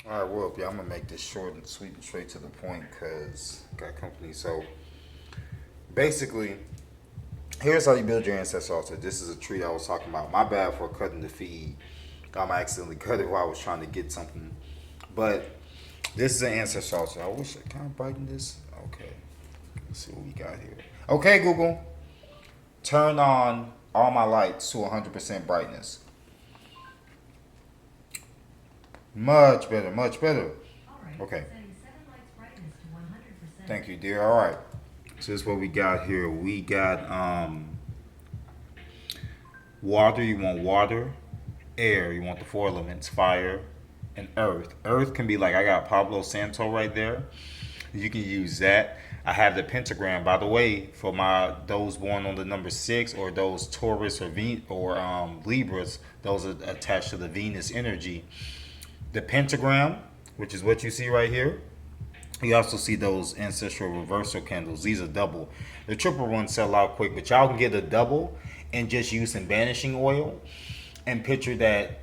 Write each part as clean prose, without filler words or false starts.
All right, well, yeah, I'm gonna make this short and sweet and straight to the point because got company. So basically, here's how you build your ancestor altar. This is a tree I was talking about. My bad for cutting the feed. I accidentally cut it while I was trying to get something. But this is an ancestor altar. I wish I kind of brighten this. Okay, let's see what we got here. Okay, Google, turn on all my lights to 100% brightness. Much better, much better. Okay. Thank you, dear. All right. So this is what we got here. We got water. You want water, air. You want the four elements: fire, and earth. Earth can be like I got Pablo Santo right there. You can use that. I have the pentagram. By the way, for my those born on the number 6 or those Taurus or Libras, those are attached to the Venus energy. The pentagram, which is what you see right here. You also see those ancestral reversal candles. These are double. The triple ones sell out quick, but y'all can get a double and just use some banishing oil and picture that.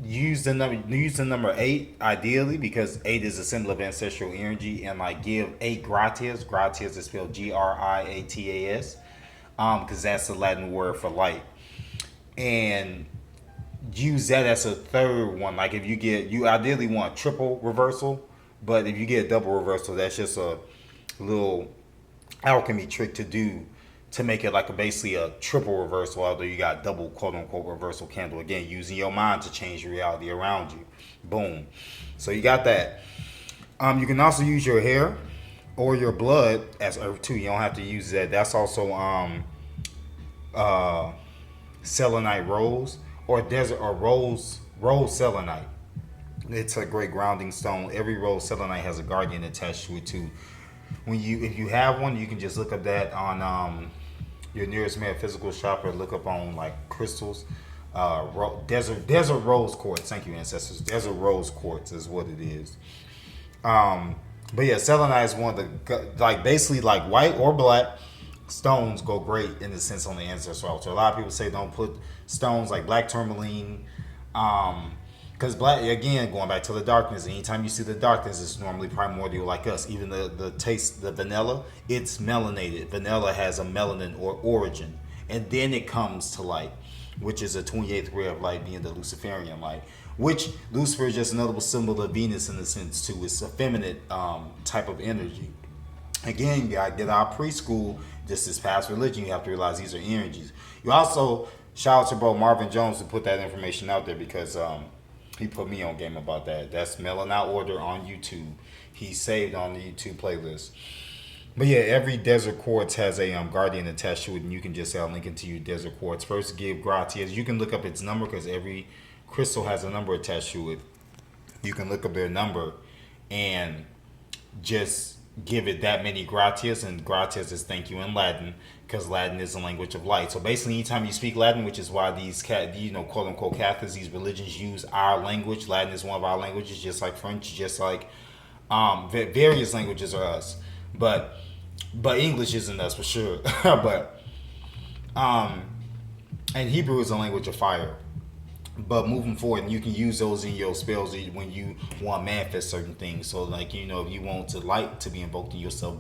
Use the number 8 ideally because 8 is a symbol of ancestral energy, and like give 8 gratias. Gratias is spelled Griatas, because that's the Latin word for light. And use that as a third one. Like if you ideally want triple reversal, but if you get a double reversal, that's just a little alchemy trick to do to make it like basically a triple reversal, although you got double quote unquote reversal candle. Again, using your mind to change reality around you. Boom. So you got that. You can also use your hair or your blood as earth too. You don't have to use that. That's also uh selenite rose or desert or rose selenite. It's a great grounding stone. Every rose selenite has a guardian attached to it too. If you have one, you can just look up that on your nearest metaphysical shop or look up on like crystals. Desert rose quartz. Thank you, ancestors. Desert rose quartz is what it is. Um, but yeah, selenite is one of the like basically like white or black stones go great in the sense on the ancestor altar. A lot of people say don't put stones like black tourmaline, because black again going back to the darkness. Anytime you see the darkness, it's normally primordial like us. Even the taste, the vanilla, it's melanated. Vanilla has a melanin or origin, and then it comes to light, which is a 28th ray of light, being the Luciferian light. Which Lucifer is just another symbol of Venus in the sense too. It's a feminine type of energy. Again, you gotta get out of preschool. This is past religion. You have to realize these are energies. You also shout out to bro Marvin Jones who put that information out there because he put me on game about that. That's Melon Out Order on YouTube. He's saved on the YouTube playlist. But yeah, every desert quartz has a guardian attached to it, and you can just link it to your desert quartz. First, give gratias. You can look up its number because every crystal has a number attached to it. You can look up their number and just give it that many gratias, and gratias is thank you in Latin because Latin is the language of light. So basically, anytime you speak Latin, which is why these quote unquote Catholics, these religions use our language. Latin is one of our languages, just like French, just like various languages are us, but English isn't us for sure. But um, and Hebrew is a language of fire. But moving forward, you can use those in your spells when you want to manifest certain things. So, like if you want to light to be invoked in yourself,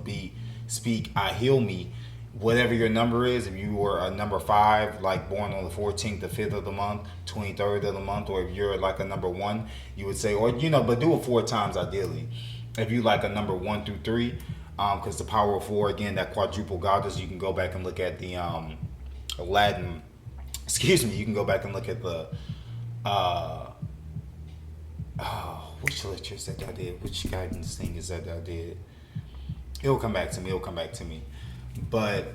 speak, I heal me, whatever your number is. If you were a number 5, like born on the 14th, the 5th of the month, 23rd of the month, or if you're like a number 1, you would say, or but do it 4 times ideally. If you like a number 1 through 3, because the power of 4 again, that quadruple goddess, you can go back and look at the Latin. Excuse me, you can go back and look at the uh which lectures that I did, which guidance thing is that I did. It'll come back to me. But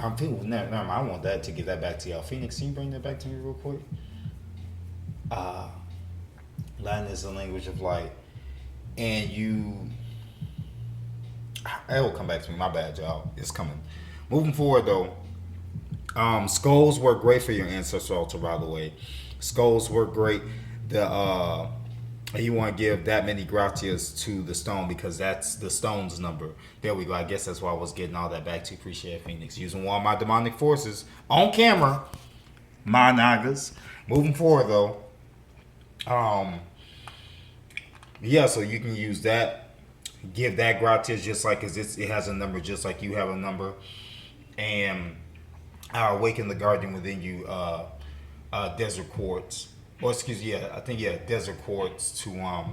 I'm thinking, never mind. I want that to give that back to y'all. Phoenix, can you bring that back to me real quick? Uh, Latin is the language of light, and it will come back to me. My bad, y'all. It's coming. Moving forward though, skulls work great for your ancestor altar. By the way, skulls work great. The You want to give that many gratias to the stone because that's the stone's number. There we go. I guess that's why I was getting all that back to. Appreciate Phoenix using one of my demonic forces on camera. My nagas. Moving forward though, um, Yeah, so you can use that, give that gratis just like as it has a number, just like you have a number, and I awaken the guardian within you, desert quartz, or excuse yeah, I think yeah, desert quartz to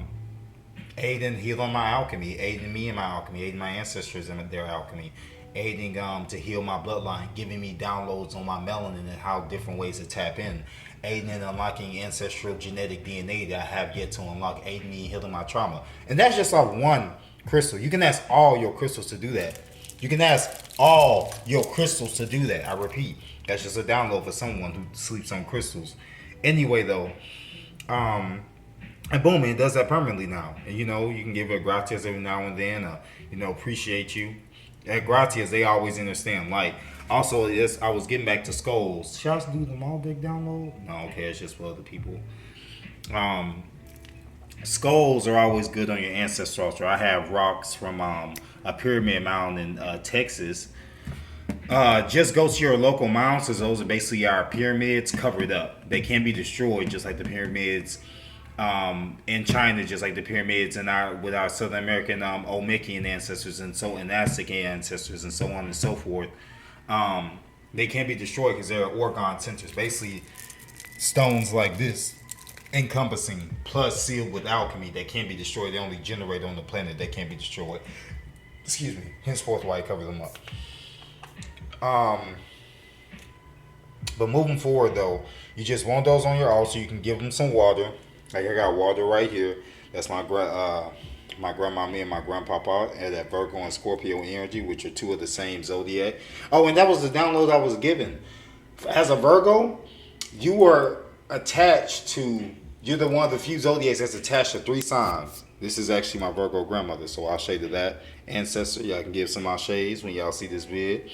aid in healing my alchemy, aiding me in my alchemy, aiding my ancestors in their alchemy, aiding to heal my bloodline, giving me downloads on my melanin and how different ways to tap in, aiding in unlocking ancestral genetic DNA that I have yet to unlock, aiding me in healing my trauma. And that's just off one crystal. You can ask all your crystals to do that. You can ask all your crystals to do that. I repeat, that's just a download for someone who sleeps on crystals. Anyway, though, and boom, it does that permanently now. And you can give it a gratis every now and then. Appreciate you. At gratis, they always understand. Like, also, I was getting back to skulls. Should I just do them all big download? No, okay, it's just for other people. Skulls are always good on your ancestor altar. I have rocks from a pyramid mound in Texas. Just go to your local mounds, because those are basically our pyramids covered up. They can be destroyed, just like the pyramids in China, just like the pyramids with our Southern American Olmecan ancestors and Aztec ancestors and so on and so forth. They can't be destroyed because they're orgone centers, basically stones like this, encompassing plus sealed with alchemy. They can't be destroyed. They only generate on the planet. They can't be destroyed. Excuse me. Henceforth, why I cover them up. But moving forward, though, you just want those on your altar. You can give them some water. Like I got water right here. That's my grandmommy and my grandpapa, and that Virgo and Scorpio energy, which are two of the same zodiac. Oh, and that was the download I was given. As a Virgo, you were attached to. You're the one of the few zodiacs that's attached to 3 signs. This is actually my Virgo grandmother, so I'll shade to that. Ancestor, y'all can give some shades when y'all see this vid.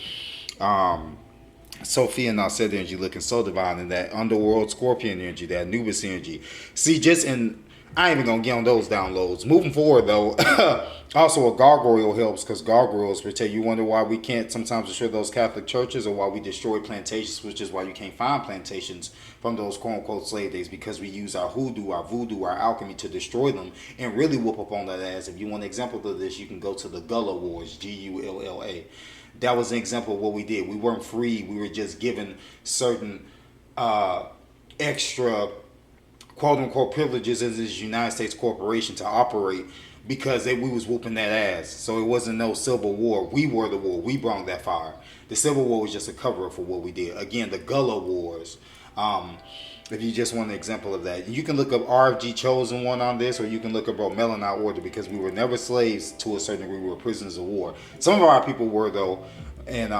Sophia and Alced energy looking so divine, and that underworld Scorpion energy, that Anubis energy. See, I ain't even gonna get on those downloads. Moving forward, though, also a gargoyle helps, because gargoyles protect. You wonder why we can't sometimes destroy those Catholic churches, or why we destroy plantations, which is why you can't find plantations from those quote-unquote slave days, because we use our hoodoo, our voodoo, our alchemy to destroy them and really whoop up on that ass. If you want an example of this, you can go to the Gullah Wars, Gulla. That was an example of what we did. We weren't free. We were just given certain extra quote-unquote privileges as this United States corporation to operate, because we was whooping that ass. So it wasn't no civil war. We were the war. We brought that fire. The Civil War was just a cover-up for what we did. Again, the Gullah Wars. If you just want an example of that, you can look up RFG Chosen One on this, or you can look up Melonite Order, because we were never slaves to a certain degree. We were prisoners of war. Some of our people were, though, and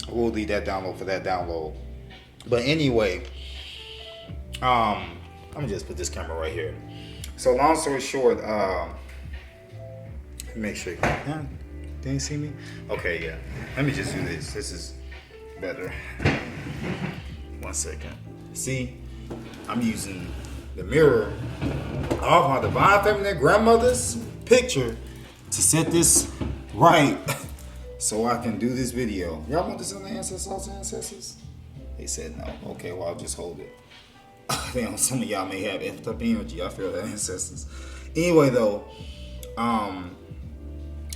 we'll leave that download for that download. But anyway, let me just put this camera right here. So long story short, make sure didn't see me. Okay, yeah. Let me just do this. This is better. 1 second. See, I'm using the mirror of my divine feminine grandmother's picture to set this right, so I can do this video. Y'all want this on the ancestors? They said no. Okay, well, I'll just hold it. Damn, some of y'all may have effed up energy. I feel that, ancestors. Anyway, though,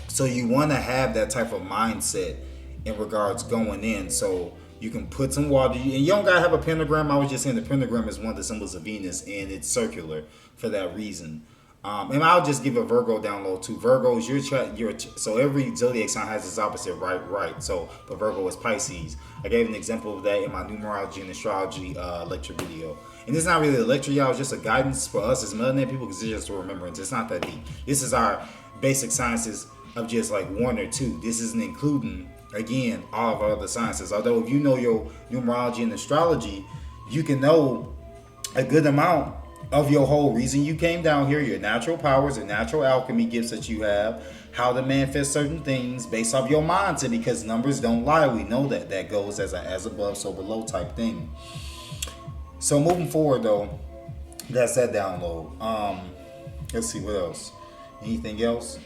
so you want to have that type of mindset in regards going in. So you can put some water, and you don't gotta have a pentagram. I was just saying the pentagram is one of the symbols of Venus, and it's circular for that reason. And I'll just give a Virgo download too. Virgo is so every zodiac sign has its opposite, right? So the Virgo is Pisces. I gave an example of that in my numerology and astrology lecture video. And it's not really a lecture, y'all. It's just a guidance for us as melanated people, because it's just a remembrance. It's not that deep. This is our basic sciences of just like 1 or 2. This isn't including, again, all of our other sciences. Although if you know your numerology and astrology, you can know a good amount of your whole reason you came down here, your natural powers and natural alchemy gifts that you have, how to manifest certain things based off your mindset, because numbers don't lie. We know that goes as a as above, so below type thing. So moving forward, though, that's that download. Let's see what else. Anything else?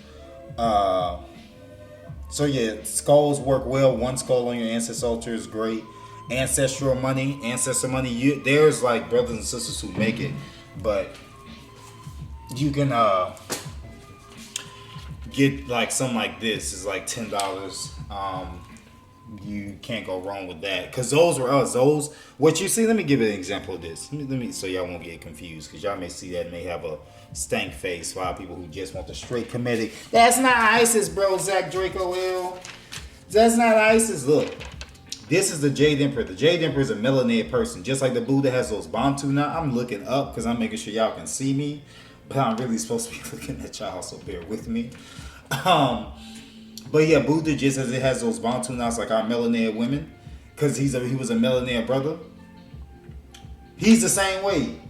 So yeah, skulls work well. 1 skull on your ancestor altar is great. Ancestral money, there's like brothers and sisters who make it, but You can get like something like this. It's like $10. You can't go wrong with that because those were us. Those what you see. Let me give you an example of this. Let me so y'all won't get confused because y'all may see that and may have a stank face for people who just want the straight comedic. That's not ISIS, bro. Zach Draco L. That's not ISIS. Look, this is the Jade Emperor. The Jade Emperor is a melanated person, just like the Buddha has those Bantu. Now I'm looking up because I'm making sure y'all can see me, but I'm really supposed to be looking at y'all, so bear with me. But yeah, Buddha just as it has those Bantu knots like our melanated women, because he was a melanated brother. He's the same way.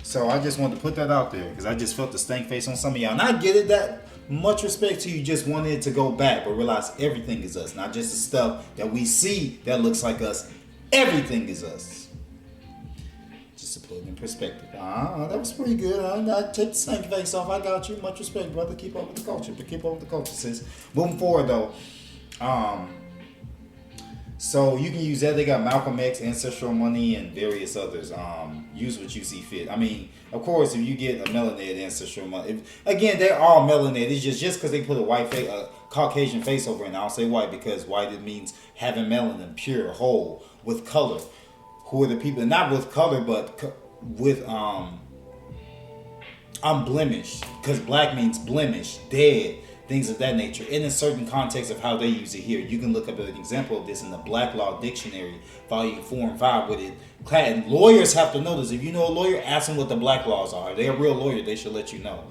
So I just wanted to put that out there because I just felt the stank face on some of y'all. And I get it that much respect to you just wanted it to go back, but realize everything is us, not just the stuff that we see that looks like us. Everything is us. Just to put it in perspective. That was pretty good. I take the stank face off. I got you. Much respect, brother. Keep up with the culture. But keep up with the culture, sis. Moving forward, though. So you can use that. They got Malcolm X, Ancestral Money, and various others. Use what you see fit. I mean, of course, if you get a melanated Ancestral Money, again, they're all melanated. It's just because they put a white face, a Caucasian face over it. And I'll say white because white it means having melanin, pure, whole, with color. Who are the people? Not with color, but with unblemished, because black means blemish, dead, things of that nature. In a certain context of how they use it here, you can look up an example of this in the Black Law Dictionary, volume 4 and 5, with it. And lawyers have to know this. If you know a lawyer, ask them what the black laws are. If they're a real lawyer, they should let you know.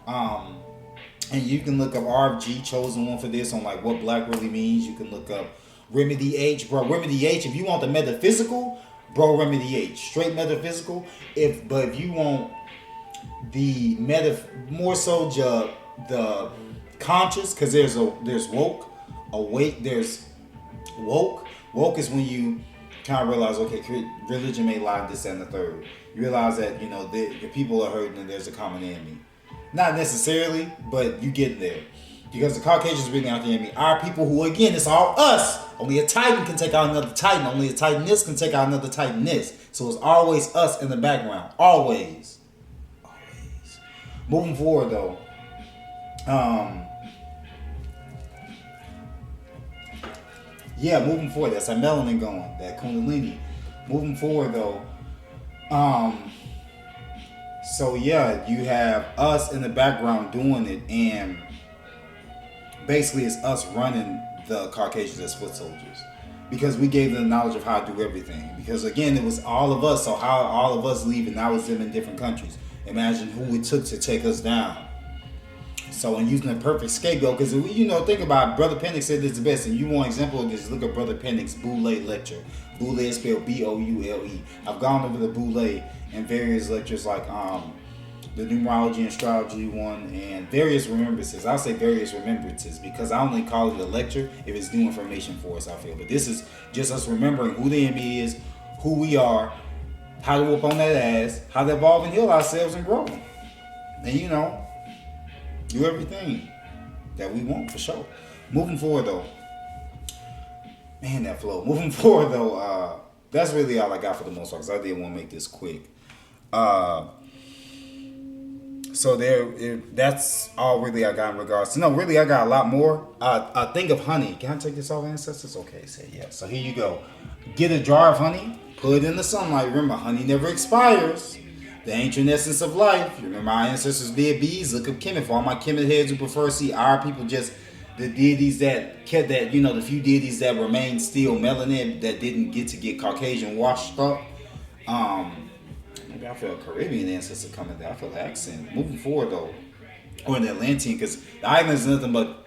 And you can look up RFG, chosen one for this, on like what black really means. You can look up Remedy H, bro. Remedy H, if you want the metaphysical, bro, Remedy H, straight metaphysical. But if you want the more so the conscious, because there's woke, awake, there's woke. Woke is when you kind of realize, okay, religion may lie, this and the third. You realize that the people are hurting and there's a common enemy. Not necessarily, but you get there. Because the Caucasians bring out the enemy. Our people who, again, it's all us. Only a Titan can take out another Titan. Only a Titaness can take out another Titaness. So it's always us in the background. Always. Always. Moving forward, though. Yeah, moving forward. That's that melanin going. That Kundalini. Moving forward, though. So, yeah, you have us in the background doing it. And basically, it's us running the Caucasians as foot soldiers, because we gave them the knowledge of how to do everything. Because again, it was all of us. So how all of us leave, and now it's them in different countries. Imagine who it took to take us down. So, and using the perfect scapegoat, because think about it, Brother Penix said this the best, and you want an example of this, look at Brother Penix Boule lecture. Boule is spelled Boule. I've gone over the Boule in various lectures, like the numerology and astrology one, and various remembrances. I'll say various remembrances because I only call it a lecture if it's new information for us, I feel. But this is just us remembering who the enemy is, who we are, how to whoop on that ass, how to evolve and heal ourselves and grow. And do everything that we want for sure. Moving forward though. Man, that flow. Moving forward though, that's really all I got for the most part, because I didn't want to make this quick. So that's all really I got in regards to. No, really I got a lot more. A thing of honey. Can I take this off, Ancestors? Okay, say yeah. So here you go. Get a jar of honey, put it in the sunlight. Remember, honey never expires. The ancient essence of life. You remember our ancestors did bees. Look up Kemet. For all my Kemet heads who prefer to see our people, just the deities that kept that, the few deities that remained still melanin, that didn't get Caucasian washed up. Maybe I feel a Caribbean ancestor coming there. I feel the accent. Moving forward though, or an Atlantean, because the island is nothing but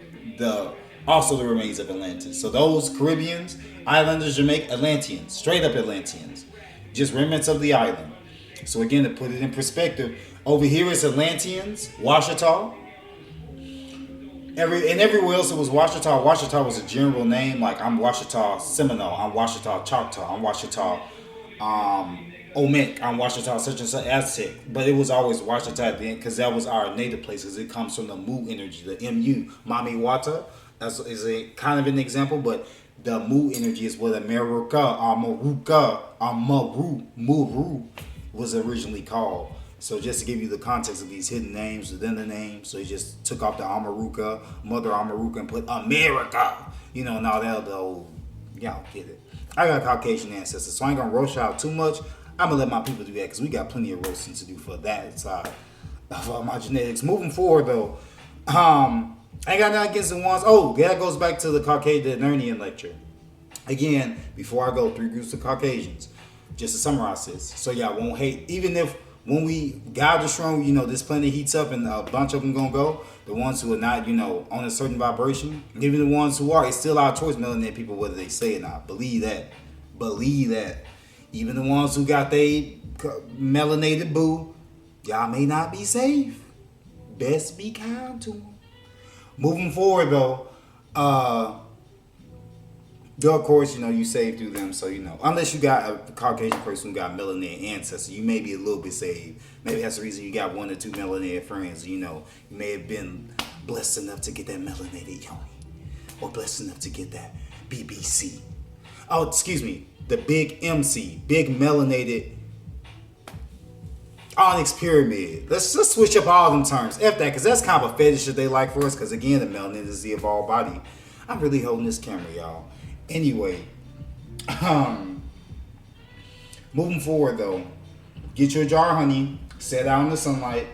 also the remains of Atlantis. So those Caribbeans, Islanders, Jamaica, Atlanteans, straight up Atlanteans, just remnants of the island. So again, to put it in perspective, over here is Atlanteans, Washita. Everywhere else it was Washita. Washita was a general name, like I'm Washita Seminole, I'm Washita Choctaw, I'm Washita Olmec, I'm Washita such and such Aztec. But it was always Washita at the end, because that was our native place, because it comes from the Mu energy, the Mu, Mami Wata, is a kind of an example, but the Mu energy is what America, Muru was originally called. So just to give you the context of these hidden names within the name, so he just took off the Amaruka, Mother Amaruka, and put America. You know, and all that the old, y'all get it. I got Caucasian ancestors, so I ain't gonna roast out too much. I'm gonna let my people do that because we got plenty of roasting to do for that side of my genetics. Moving forward though, I ain't got nothing against the ones. Oh, that goes back to the Caucasian lecture. Again, before I go, 3 groups of Caucasians. Just to summarize this, so y'all won't hate. Even if when we God is strong, you know, this planet heats up and a bunch of them gonna go. The ones who are not, you know, on a certain vibration, even the ones who are, it's still our choice, melanated people, whether they say it or not. Believe that. Believe that. Even the ones who got they melanated boo, y'all may not be safe. Best be kind to them. Moving forward though, of course, you know, you save through them, so you know. Unless you got a Caucasian person who got melanated ancestors, you may be a little bit saved. Maybe that's the reason you got 1 or 2 melanated friends, you know. You may have been blessed enough to get that melanated yoni. Or blessed enough to get that BBC. Oh, excuse me. The big MC. Big melanated onyx pyramid. Let's just switch up all them terms. F that, because that's kind of a fetish that they like for us, because again, the melanin is the evolved body. I'm really holding this camera, y'all. Anyway, moving forward though, get your jar of honey, set out in the sunlight,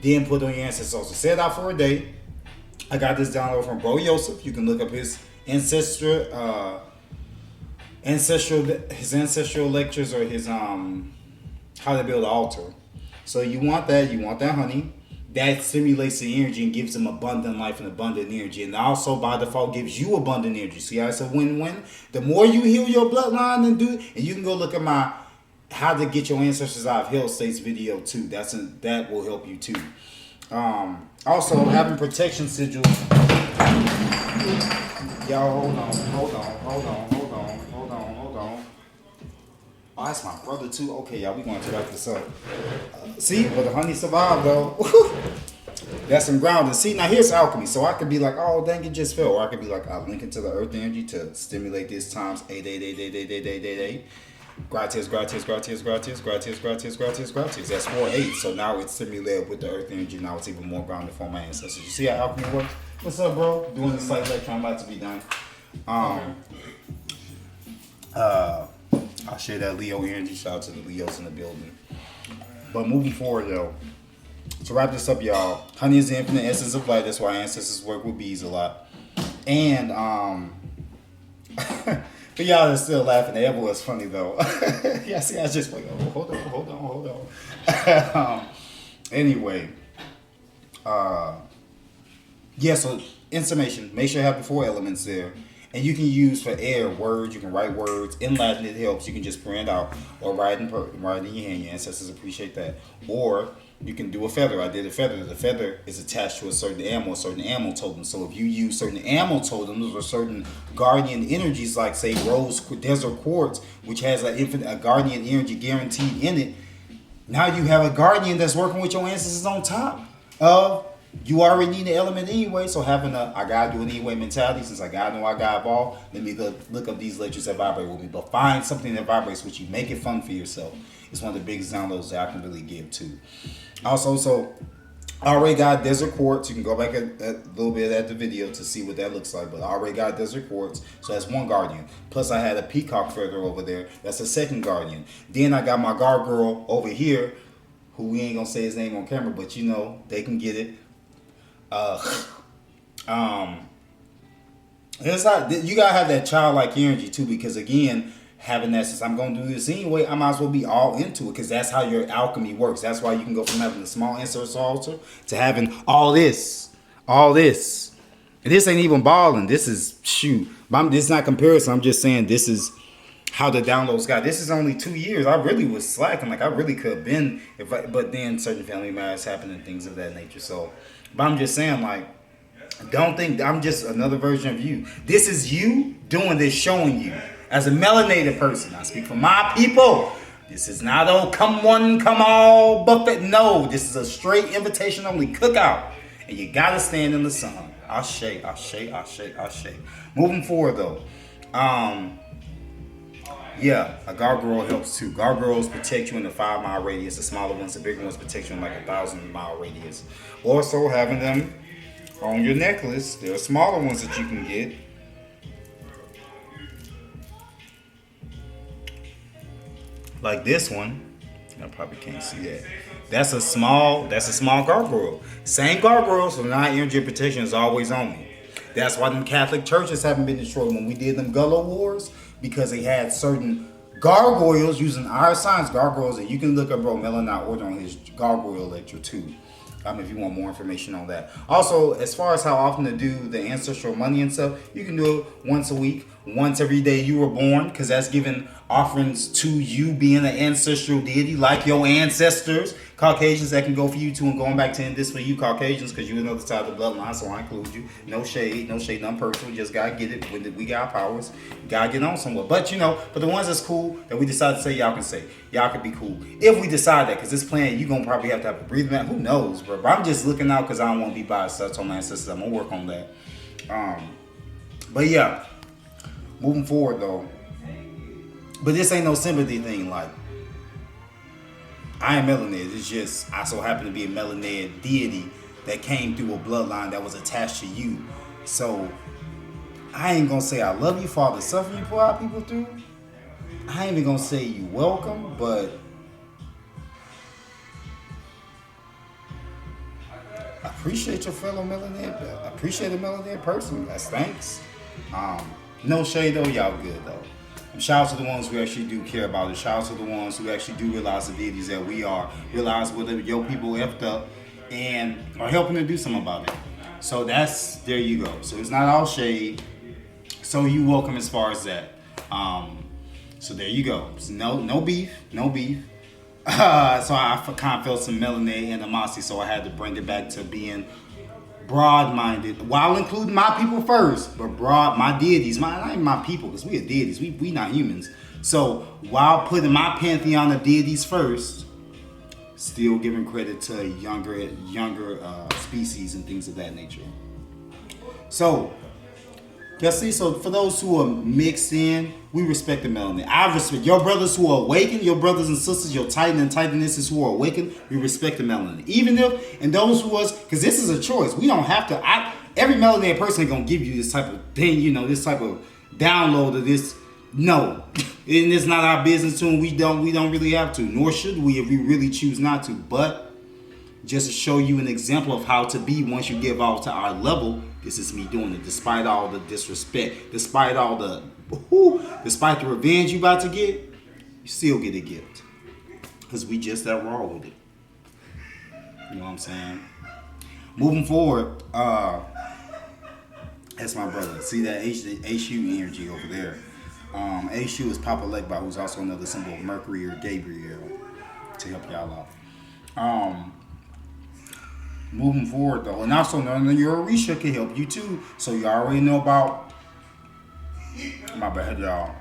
then put on your ancestor. So set out for a day. I got this download from Bro Yosef. You can look up his ancestral lectures, or his how to build an altar. So you want that honey. That stimulates the energy and gives them abundant life and abundant energy. And also by default gives you abundant energy. See how it's a win-win? The more you heal your bloodline and you can go look at my how to get your ancestors out of hell states video too. That will help you too. Also having protection sigils. Y'all hold on. Oh, that's my brother too. Okay, y'all, we going to wrap this up. See, but the honey survived though. That's some grounding. See, now here's alchemy. So I could be like, oh, dang, it just fell. Or I could be like, I'll link it to the earth energy to stimulate this times 8. Gratis. That's 4/8. So now it's stimulated with the earth energy. Now it's even more grounded for my ancestors. You see how alchemy works? What's up, bro? Doing this slight lecture. I'm about to be done. I'll share that Leo energy. Shout out to the Leos in the building. But moving forward, though, to wrap this up, y'all, honey is the infinite essence of light. That's why ancestors work with bees a lot. And for y'all that's still laughing, that was funny though. Yeah, see, I was just like, oh, hold on. Anyway, yeah. So information. Make sure you have the 4 elements there. And you can use for air words. You can write words in Latin. It helps. You can just print out or write in your hand. Your ancestors appreciate that. Or you can do a feather. I did a feather. The feather is attached to a certain animal totem. So if you use certain animal totems or certain guardian energies, like say rose desert quartz, which has a guardian energy guaranteed in it, now you have a guardian that's working with your ancestors on top of. You already need an element anyway, so having I gotta do it anyway mentality, since I gotta know I got evolved, let me look up these lectures that vibrate with me. But find something that vibrates with you. Make it fun for yourself. It's one of the biggest downloads that I can really give too. Also, so I already got desert quartz. You can go back a little bit at the video to see what that looks like. But I already got desert quartz, so that's one guardian. Plus I had a peacock feather over there. That's a second guardian. Then I got my gargoyle over here, who we ain't gonna say his name on camera, but you know, they can get it. It's not, you gotta have that childlike energy too, because again, having that, since I'm gonna do this anyway, I might as well be all into it, because that's how your alchemy works. That's why you can go from having a small ancestor altar to having all this. And this ain't even balling. This is this is not comparison. I'm just saying this is how the downloads got. This is only 2 years. I really was slacking. Like I really could have been, but then certain family matters happen and things of that nature. So, but I'm just saying, like, don't think I'm just another version of you. This is you doing this, showing you as a melanated person. I speak for my people. This is not come one, come all buffet. No, this is a straight invitation only cookout, and you gotta stand in the sun. Ashe. Moving forward though, Yeah, a gargoyle helps too. Gargoyles protect you in a 5 mile radius. The smaller ones, the bigger ones protect you in like 1,000 mile radius. Also, having them on your necklace. There are smaller ones that you can get. Like this one. I probably can't see that. That's a small gargoyle. Same gargoyle, so now energy protection is always on me. That's why them Catholic churches haven't been destroyed when we did them Gullah Wars, because they had certain gargoyles using our science gargoyles, and you can look up bro Melanite order on his gargoyle lecture too. If you want more information on that. Also, as far as how often to do the ancestral money and stuff, you can do it once a week, once every day you were born, because that's giving offerings to you being an ancestral deity, like your ancestors. Caucasians, that can go for you too, and going back to this for you Caucasians, because you're another side of the bloodline, so I include you. No shade, nothing personal. Just gotta get it when we got our powers. Gotta get on somewhere. But but the ones that's cool that we decide to say, y'all can say. Y'all can be cool. If we decide that, because this plan, you're gonna probably have to have a breathing man. Who knows, bro? But I'm just looking out because I don't want to be biased. That's on my ancestors. I'm gonna work on that. But yeah, moving forward though. But this ain't no sympathy thing. Like, I am melanated. It's just I so happen to be a melanated deity that came through a bloodline that was attached to you. So I ain't gonna say I love you for all the suffering you put our people through. I ain't even gonna say you welcome, but I appreciate your fellow melanated. I appreciate a melanated person. That's thanks. No shade though, y'all good though. And shout out to the ones who actually do care about it. Shout out to the ones who actually do realize the deities that we are. Realize what your people effed up and are helping to do something about it. So there you go. So it's not all shade. So you welcome as far as that. So there you go. So no beef. So I kind of felt some melanated animosity, so I had to bring it back to being broad-minded, while including my people first, but my deities, not even my people, because we are deities, we not humans. So while putting my pantheon of deities first, still giving credit to younger species and things of that nature. So, see, so for those who are mixed in, we respect the melanin. I respect your brothers who are awakened, your brothers and sisters, your titan and titanesses who are awakened, we respect the melanin. Even if, and those who was, because this is a choice. We don't have to, every melanated person ain't going to give you this type of thing, this type of download of this. No. And it's not our business to, and we don't really have to, nor should we if we really choose not to. But just to show you an example of how to be once you give out to our level. This is me doing it, despite all the disrespect, despite the revenge you about to get, you still get a gift. Because we just that raw with it. You know what I'm saying? Moving forward, that's my brother. See that HU energy over there. HU is Papa Legba, who's also another symbol of Mercury or Gabriel, to help y'all out. Moving forward though, and also none of your Orisha can help you too. So you already know about, my bad y'all,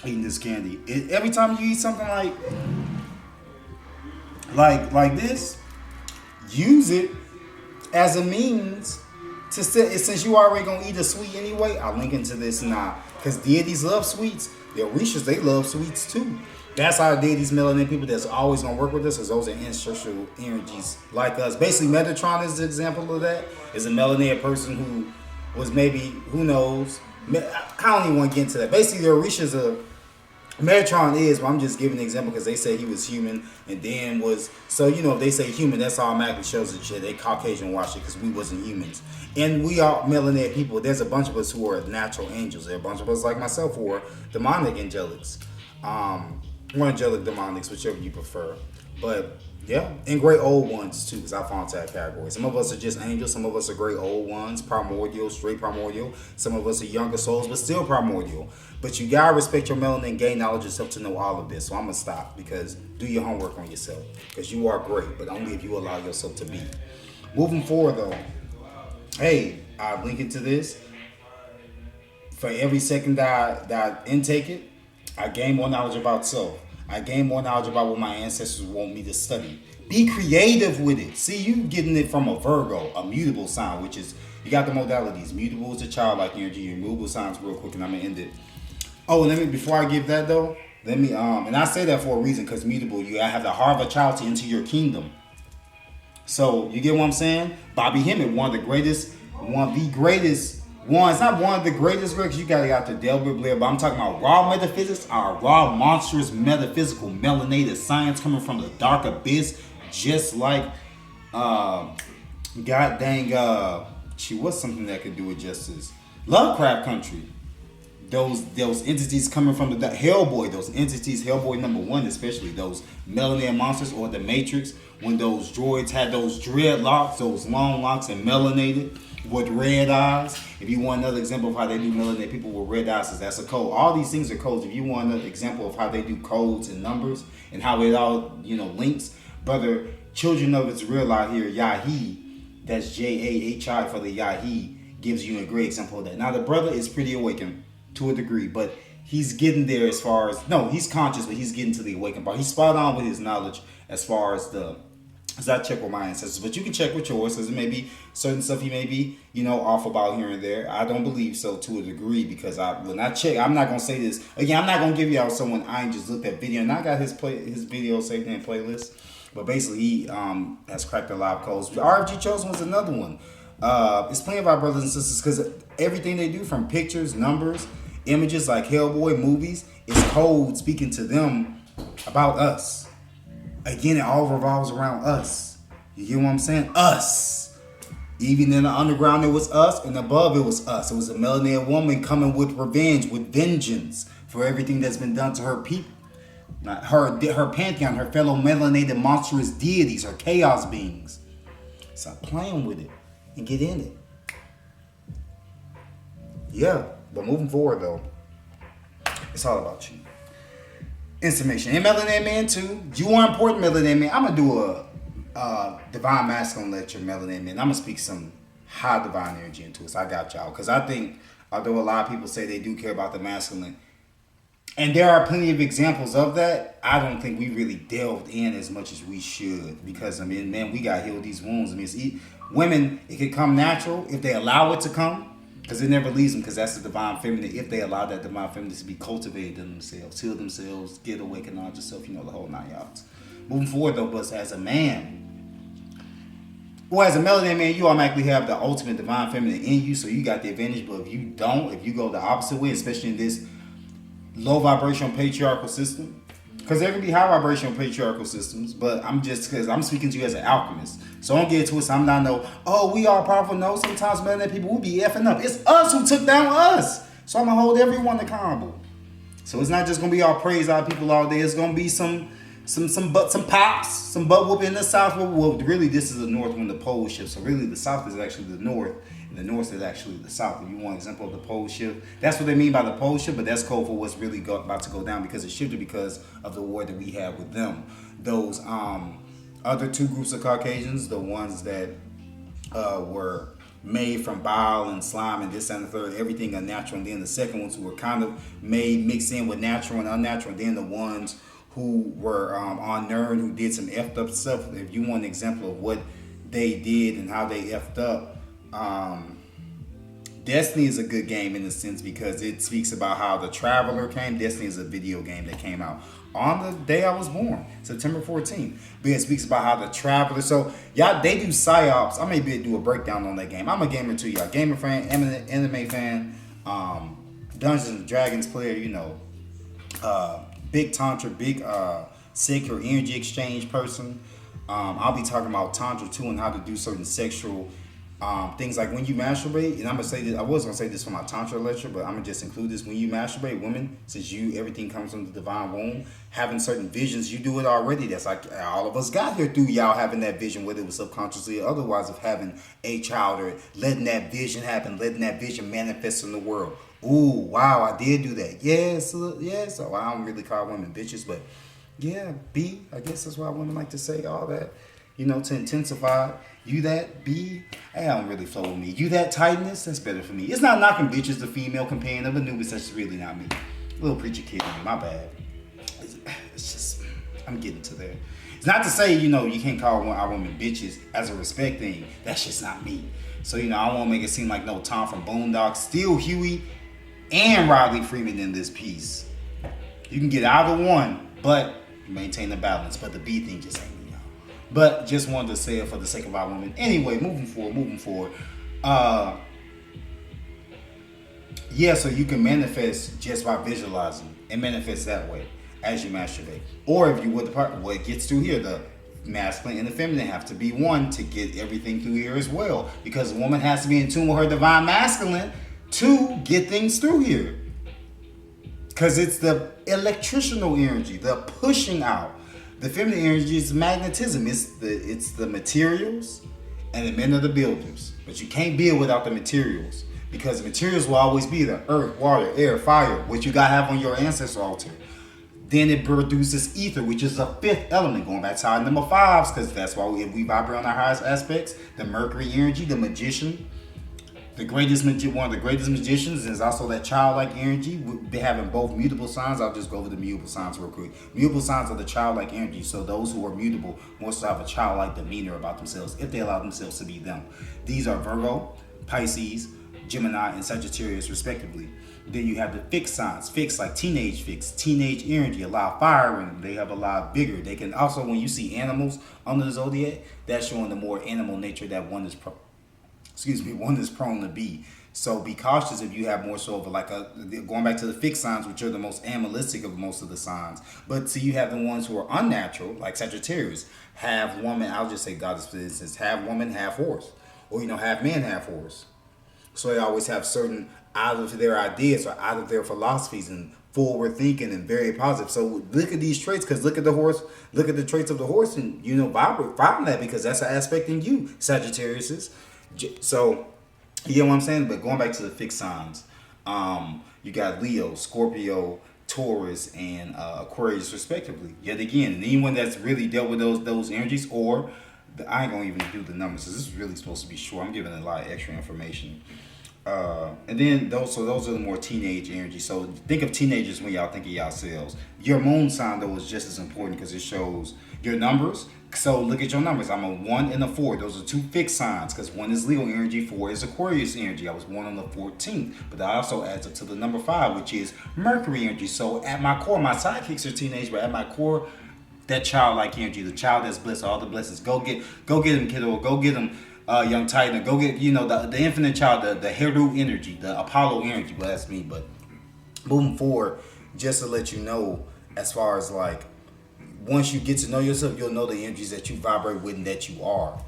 eating this candy. Every time you eat something like this, use it as a means to since you already gonna eat a sweet anyway. I'll link into this now, because deities love sweets. The Orishas, they love sweets too. That's our deities, melanin people that's always gonna work with us, because those are ancestral energies like us. Basically, Metatron is the example of that. Is a melanated person who was maybe, who knows? I don't even want to get into that. Basically, the Orishas are, Metatron is, but I'm just giving an example because they say he was human and then was, so if they say human, that's automatically shows that shit. They Caucasian watch it because we wasn't humans. And we are melanated people. There's a bunch of us who are natural angels. There are a bunch of us like myself who are demonic angelics. Or angelic demonics, whichever you prefer. But yeah, and great old ones too, because I fall into that category. Some of us are just angels, some of us are great old ones, primordial, straight primordial. Some of us are younger souls, but still primordial. But you gotta respect your melanin and gain knowledge yourself to know all of this. So I'm gonna stop, because do your homework on yourself, because you are great, but only if you allow yourself to be. Moving forward though, hey, I'll link into this. For every second that I intake it, I gain more knowledge about self. I gain more knowledge about what my ancestors want me to study. Be creative with it. See, you getting it from a Virgo, a mutable sign, which is, you got the modalities. Mutable is a childlike energy. Your mutable signs real quick, and I'm going to end it. Oh, let me before I give that though. Let me and I say that for a reason because mutable. You have the heart of a child to enter your kingdom. So you get what I'm saying? Bobby Hemmett, one of the greatest ones, not one of the greatest because you gotta got the Delbert Blair, but I'm talking about raw metaphysics, our raw monstrous metaphysical melanated science coming from the dark abyss, just like god dang she was something that could do it justice. Lovecraft Country. Those entities coming from the Hellboy, those entities, Hellboy #1 especially, those melanated monsters, or the Matrix, when those droids had those dreadlocks, those long locks, and melanated with red eyes. If you want another example of how they do melanated people with red eyes, that's a code. All these things are codes. If you want another example of how they do codes and numbers and how it all links, brother, Children of Its Real out here, Yahi, that's Jahi for the Yahi, gives you a great example of that. Now the brother is pretty awakened to a degree, but he's getting there as far as, no, he's conscious, but he's getting to the awakened part. He's spot on with his knowledge as far as as I check with my ancestors, but you can check with yours, because it may be certain stuff he may be, off about here and there. I don't believe so to a degree, because when I check, I'm not gonna say this again. I'm not gonna give y'all someone I ain't just looked at video, and I got his video saved in playlist. But basically, he has cracked a lot of codes. RFG Chosen was another one. It's playing by brothers and sisters because everything they do, from pictures, numbers, images like Hellboy, movies, is code speaking to them about us. Again, it all revolves around us. You get what I'm saying? Us. Even in the underground, it was us, and above, it was us. It was a melanated woman coming with revenge, with vengeance for everything that's been done to her people. Not her pantheon, her fellow melanated monstrous deities, her chaos beings. Stop playing with it and get in it. Yeah, but moving forward though, it's all about you. Information. And Melanated Man too. You are important, Melanated Man. I'm gonna do a divine masculine lecture, Melanated Man. I'm gonna speak some high divine energy into it. So I got y'all. Because I think, although a lot of people say they do care about the masculine, and there are plenty of examples of that, I don't think we really delved in as much as we should. Because, man, we got to heal these wounds. Women, it could come natural if they allow it to come. Because it never leaves them, because that's the divine feminine. If they allow that divine feminine to be cultivated in themselves, heal themselves, get awakened on yourself, the whole 9 yards. Moving forward, though, but as a man, well, as a melanated man, you automatically have the ultimate divine feminine in you, so you got the advantage. But if you don't, if you go the opposite way, especially in this low vibrational patriarchal system, because there can be high vibrational patriarchal systems, but because I'm speaking to you as an alchemist, so don't get it twisted. I'm not we are powerful. No, sometimes melanated people will be effing up. It's us who took down us, so I'm gonna hold everyone accountable. So it's not just gonna be all praise out people all day. It's gonna be some pops, some butt whooping in the south. Well, really, this is the north when the pole shifts. So really, the south is actually the north, and the north is actually the south. If you want an example of the pole shift, that's what they mean by the pole shift. But that's code for what's really about to go down, because it shifted because of the war that we had with them. Those other two groups of Caucasians, the ones that were made from bile and slime and this and the third, everything unnatural, and then the second ones who were kind of made mixed in with natural and unnatural, and then the ones who were on Nern, who did some effed up stuff. If you want an example of what they did and how they effed up, Destiny is a good game in a sense, because it speaks about how the Traveler came. Destiny is a video game that came out on the day I was born, September 14th. But it speaks about how the Traveler, so y'all, they do psyops. I may do a breakdown on that game. I'm a gamer too, y'all. Gamer fan, anime fan, Dungeons and Dragons player, big tantra, big sick or energy exchange person. I'll be talking about tantra too, and how to do certain sexual things, like when you masturbate. And I'm gonna say this, I was gonna say this for my tantra lecture, but I'm gonna just include this. When you masturbate, women, since everything comes from the divine womb, having certain visions, you do it already. That's like all of us got here through y'all having that vision, whether it was subconsciously or otherwise, of having a child, or letting that vision happen, letting that vision manifest in the world. Ooh, wow, I did do that. Yes. So I don't really call women bitches, but yeah, I guess that's why women like to say all that, to intensify. You that B, hey, I don't really flow with me. You that tightness, that's better for me. It's not knocking bitches, the female companion of Anubis, that's really not me. Little preacher kid, my bad. It's just, I'm getting to there. It's not to say, you can't call our women bitches as a respect thing. That's just not me. So, I don't want to make it seem like no Tom from Boondocks. Still Huey, and Riley Freeman in this piece. You can get either one, but maintain the balance. But the B thing just ain't me, y'all. But just wanted to say it for the sake of our women. Anyway, moving forward. Yeah, so you can manifest just by visualizing and manifest that way as you masturbate. Or if you would, what it gets through here, the masculine and the feminine have to be one to get everything through here as well. Because a woman has to be in tune with her divine masculine to get things through here. Because it's the electrical energy, the pushing out. The feminine energy is magnetism. It's the materials, and the men are the builders. But you can't build without the materials. Because the materials will always be the earth, water, air, fire, what you got to have on your ancestor altar. Then it produces ether, which is the fifth element, going back to our number fives, because that's why we vibrate on our highest aspects. The Mercury energy, the magician, one of the greatest magicians is also that childlike energy. We're having both mutable signs. I'll just go over the mutable signs real quick. Mutable signs are the childlike energy. So those who are mutable most have a childlike demeanor about themselves if they allow themselves to be them. These are Virgo, Pisces, Gemini, and Sagittarius, respectively. Then you have the fixed signs, fixed like teenage fixed, teenage energy, a lot of fire in them. They have a lot of vigor. They can also, when you see animals under the zodiac, that's showing the more animal nature that one is prone to be. So be cautious if you have more so of going back to the fixed signs, which are the most animalistic of most of the signs. But see, you have the ones who are unnatural, like Sagittarius, half woman. I'll just say goddess for instance, half woman, half horse, or half man, half horse. So they always have certain out of their ideas or out of their philosophies and forward thinking and very positive. So look at these traits, because look at the horse, look at the traits of the horse, and vibrate from that, because that's an aspect in you, Sagittarius. So you know what I'm saying? But going back to the fixed signs, you got Leo, Scorpio, Taurus, and Aquarius, respectively. Yet again, anyone that's really dealt with those energies, or I ain't gonna even do the numbers. This is really supposed to be short. I'm giving a lot of extra information. And then those are the more teenage energy. So think of teenagers when y'all think of yourselves. Your moon sign though is just as important because it shows your numbers. So look at your numbers. I'm a 1 and a 4. Those are two fixed signs because 1 is Leo energy, 4 is Aquarius energy. I was born on the 14th, but that also adds up to the number 5, which is Mercury energy. So at my core, my sidekicks are teenage, but at my core, that childlike energy, the child that's blessed, all the blessings. Go get him, kiddo. Go get him, young Titan. Go get the infinite child, the Heru energy, the Apollo energy. Well, that's me. But moving forward, just to let you know, as far as once you get to know yourself, you'll know the energies that you vibrate with and that you are,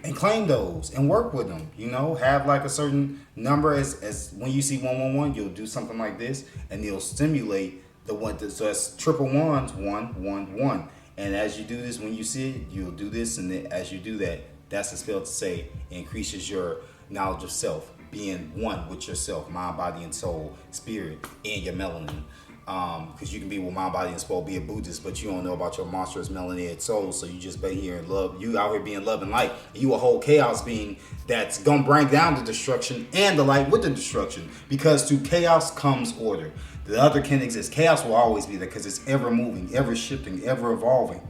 and claim those and work with them. Have a certain number as when you see 111, you'll do something like this, and you'll stimulate the one. So that's triple ones, 111. And as you do this, when you see it, you'll do this, and then as you do that, that's the spell to say it increases your knowledge of self, being one with yourself, mind, body, and soul, spirit, and your melanin. Because you can be with mind, body, and soul, be a Buddhist, but you don't know about your monstrous melanated soul. So you just be here in love. You out here being love and light. You a whole chaos being that's gonna bring down the destruction and the light with the destruction. Because to chaos comes order. The other can exist. Chaos will always be there because it's ever moving, ever shifting, ever evolving.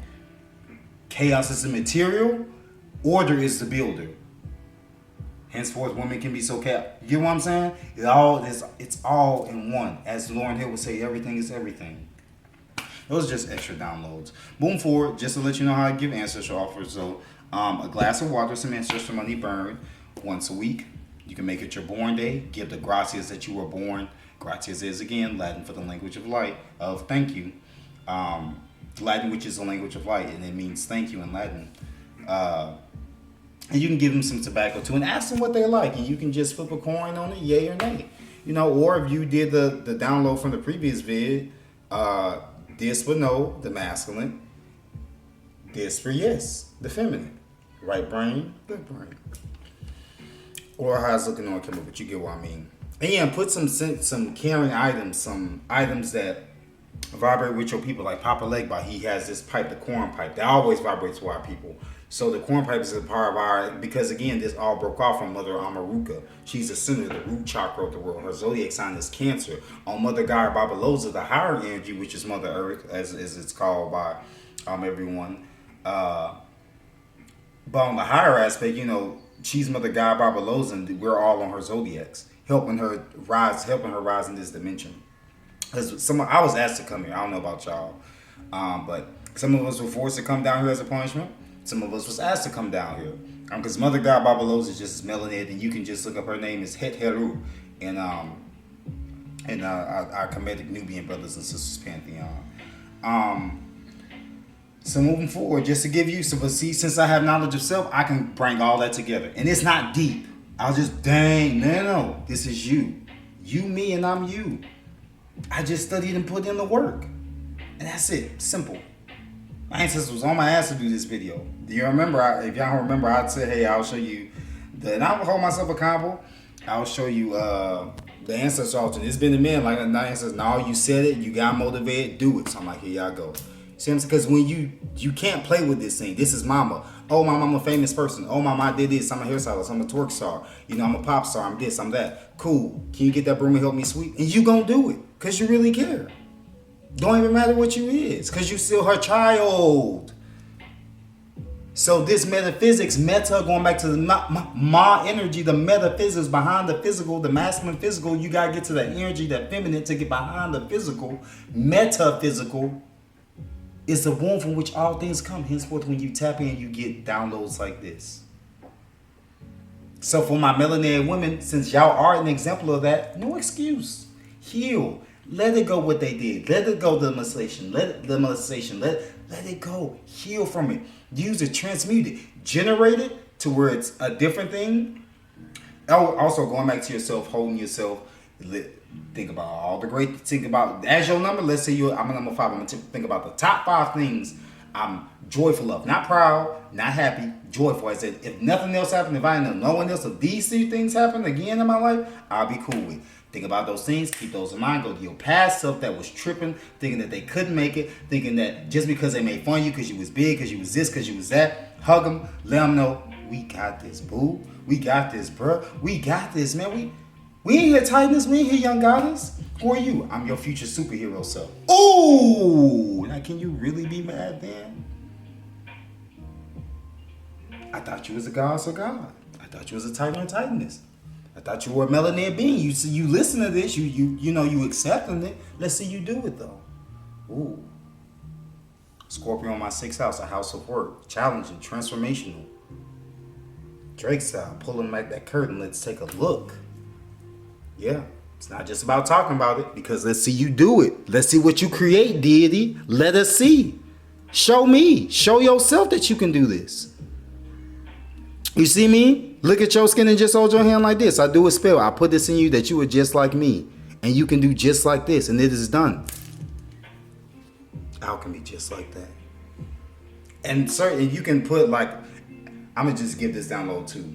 Chaos is the material. Order is the builder. Henceforth, women can be so chaotic. You know what I'm saying? It's all in one. As Lauren Hill would say, everything is everything. Those are just extra downloads. Moving forward, just to let you know how I give ancestral offers. So, a glass of water, some ancestral money burned once a week. You can make it your born day. Give the gracias that you were born. Gratias is, again, Latin for the language of light, of thank you. Latin, which is the language of light, and it means thank you in Latin. And you can give them some tobacco too, and ask them what they like, and you can just flip a coin on it, yay or nay. Or if you did the download from the previous vid, this for no, the masculine, this for yes, the feminine. Right brain, left brain. Or how it's looking on camera, but you get what I mean. And put some caring items, some items that vibrate with your people, like Papa Legba. He has this pipe, the corn pipe, that always vibrates with our people. So the corn pipe is a part of our, because again, this all broke off from Mother Amaruka. She's the center, the root chakra of the world. Her zodiac sign is Cancer. On Mother Gaia Babaloza, the higher energy, which is Mother Earth, as it's called by everyone. But on the higher aspect, she's Mother Gaia Babaloza, and we're all on her zodiacs. helping her rise in this dimension. Because I was asked to come here. I don't know about y'all, but some of us were forced to come down here as a punishment. Some of us was asked to come down here. Because Mother God Babalos is just melanated, and you can just look up her name is Het Heru, and our Kemetic Nubian brothers and sisters pantheon. So moving forward, just to give you some, but see, since I have knowledge of self, I can bring all that together, and it's not deep. I'll just no. This is you, me, and I'm you. I just studied and put in the work, and that's it. Simple. My ancestor was on my ass to do this video. Do you remember? If y'all remember, I'd say, hey, I'll show you, and I would hold myself accountable. I'll show you the ancestor altar. It's been a minute, like the ancestors. Now you said it, you got motivated, do it. So I'm like, here y'all go. See what I'm saying? Because when you can't play with this thing. This is mama. Oh, my mama a famous person. Oh, my mom did this. I'm a hairstylist. I'm a twerk star. You know, I'm a pop star. I'm this. I'm that. Cool. Can you get that broom and help me sweep? And you gonna do it because you really care. Don't even matter what you is, because you still her child. So this metaphysics, going back to the ma energy, the metaphysics behind the physical, the masculine physical, you gotta get to that energy, that feminine, to get behind the physical. Metaphysical is the womb from which all things come. Henceforth, when you tap in, you get downloads like this. So for my melanated women, since y'all are an example of that, no excuse. Heal. Let it go what they did. Let it go the molestation. Let it go. Heal from it. Use it. Transmute it. Generate it to where it's a different thing. Also, going back to yourself, holding yourself. Think about all the great. Think about as your number. Let's say I'm a number 5. I'm gonna think about the top 5 things I'm joyful of. Not proud, not happy, joyful. I said, if nothing else happened, if I know no one else, if these 3 things happen again in my life, I'll be cool with it. Think about those things, keep those in mind, go to your past self that was tripping, thinking that they couldn't make it, thinking that just because they made fun of you because you was big, because you was this, because you was that, hug them, let them know, we got this, boo. We got this, bro. We got this, man. We ain't here Titans, we ain't here young goddess. Who are you? I'm your future superhero self. Ooh! Now can you really be mad then? I thought you was a goddess or god. I thought you was a titan or titaness. I thought you were a melanated being. You listen to this, you know you accepting it. Let's see you do it though. Ooh. Scorpio on my 6th house, a house of work. Challenging, transformational. Drake style, pulling back that curtain, let's take a look. Yeah. It's not just about talking about it, because let's see you do it. Let's see what you create, deity. Let us see. Show me. Show yourself that you can do this. You see me? Look at your skin and just hold your hand like this. I do a spell. I put this in you that you are just like me. And you can do just like this. And it is done. Alchemy just like that. And certain you can put like, I'm going to just give this download too.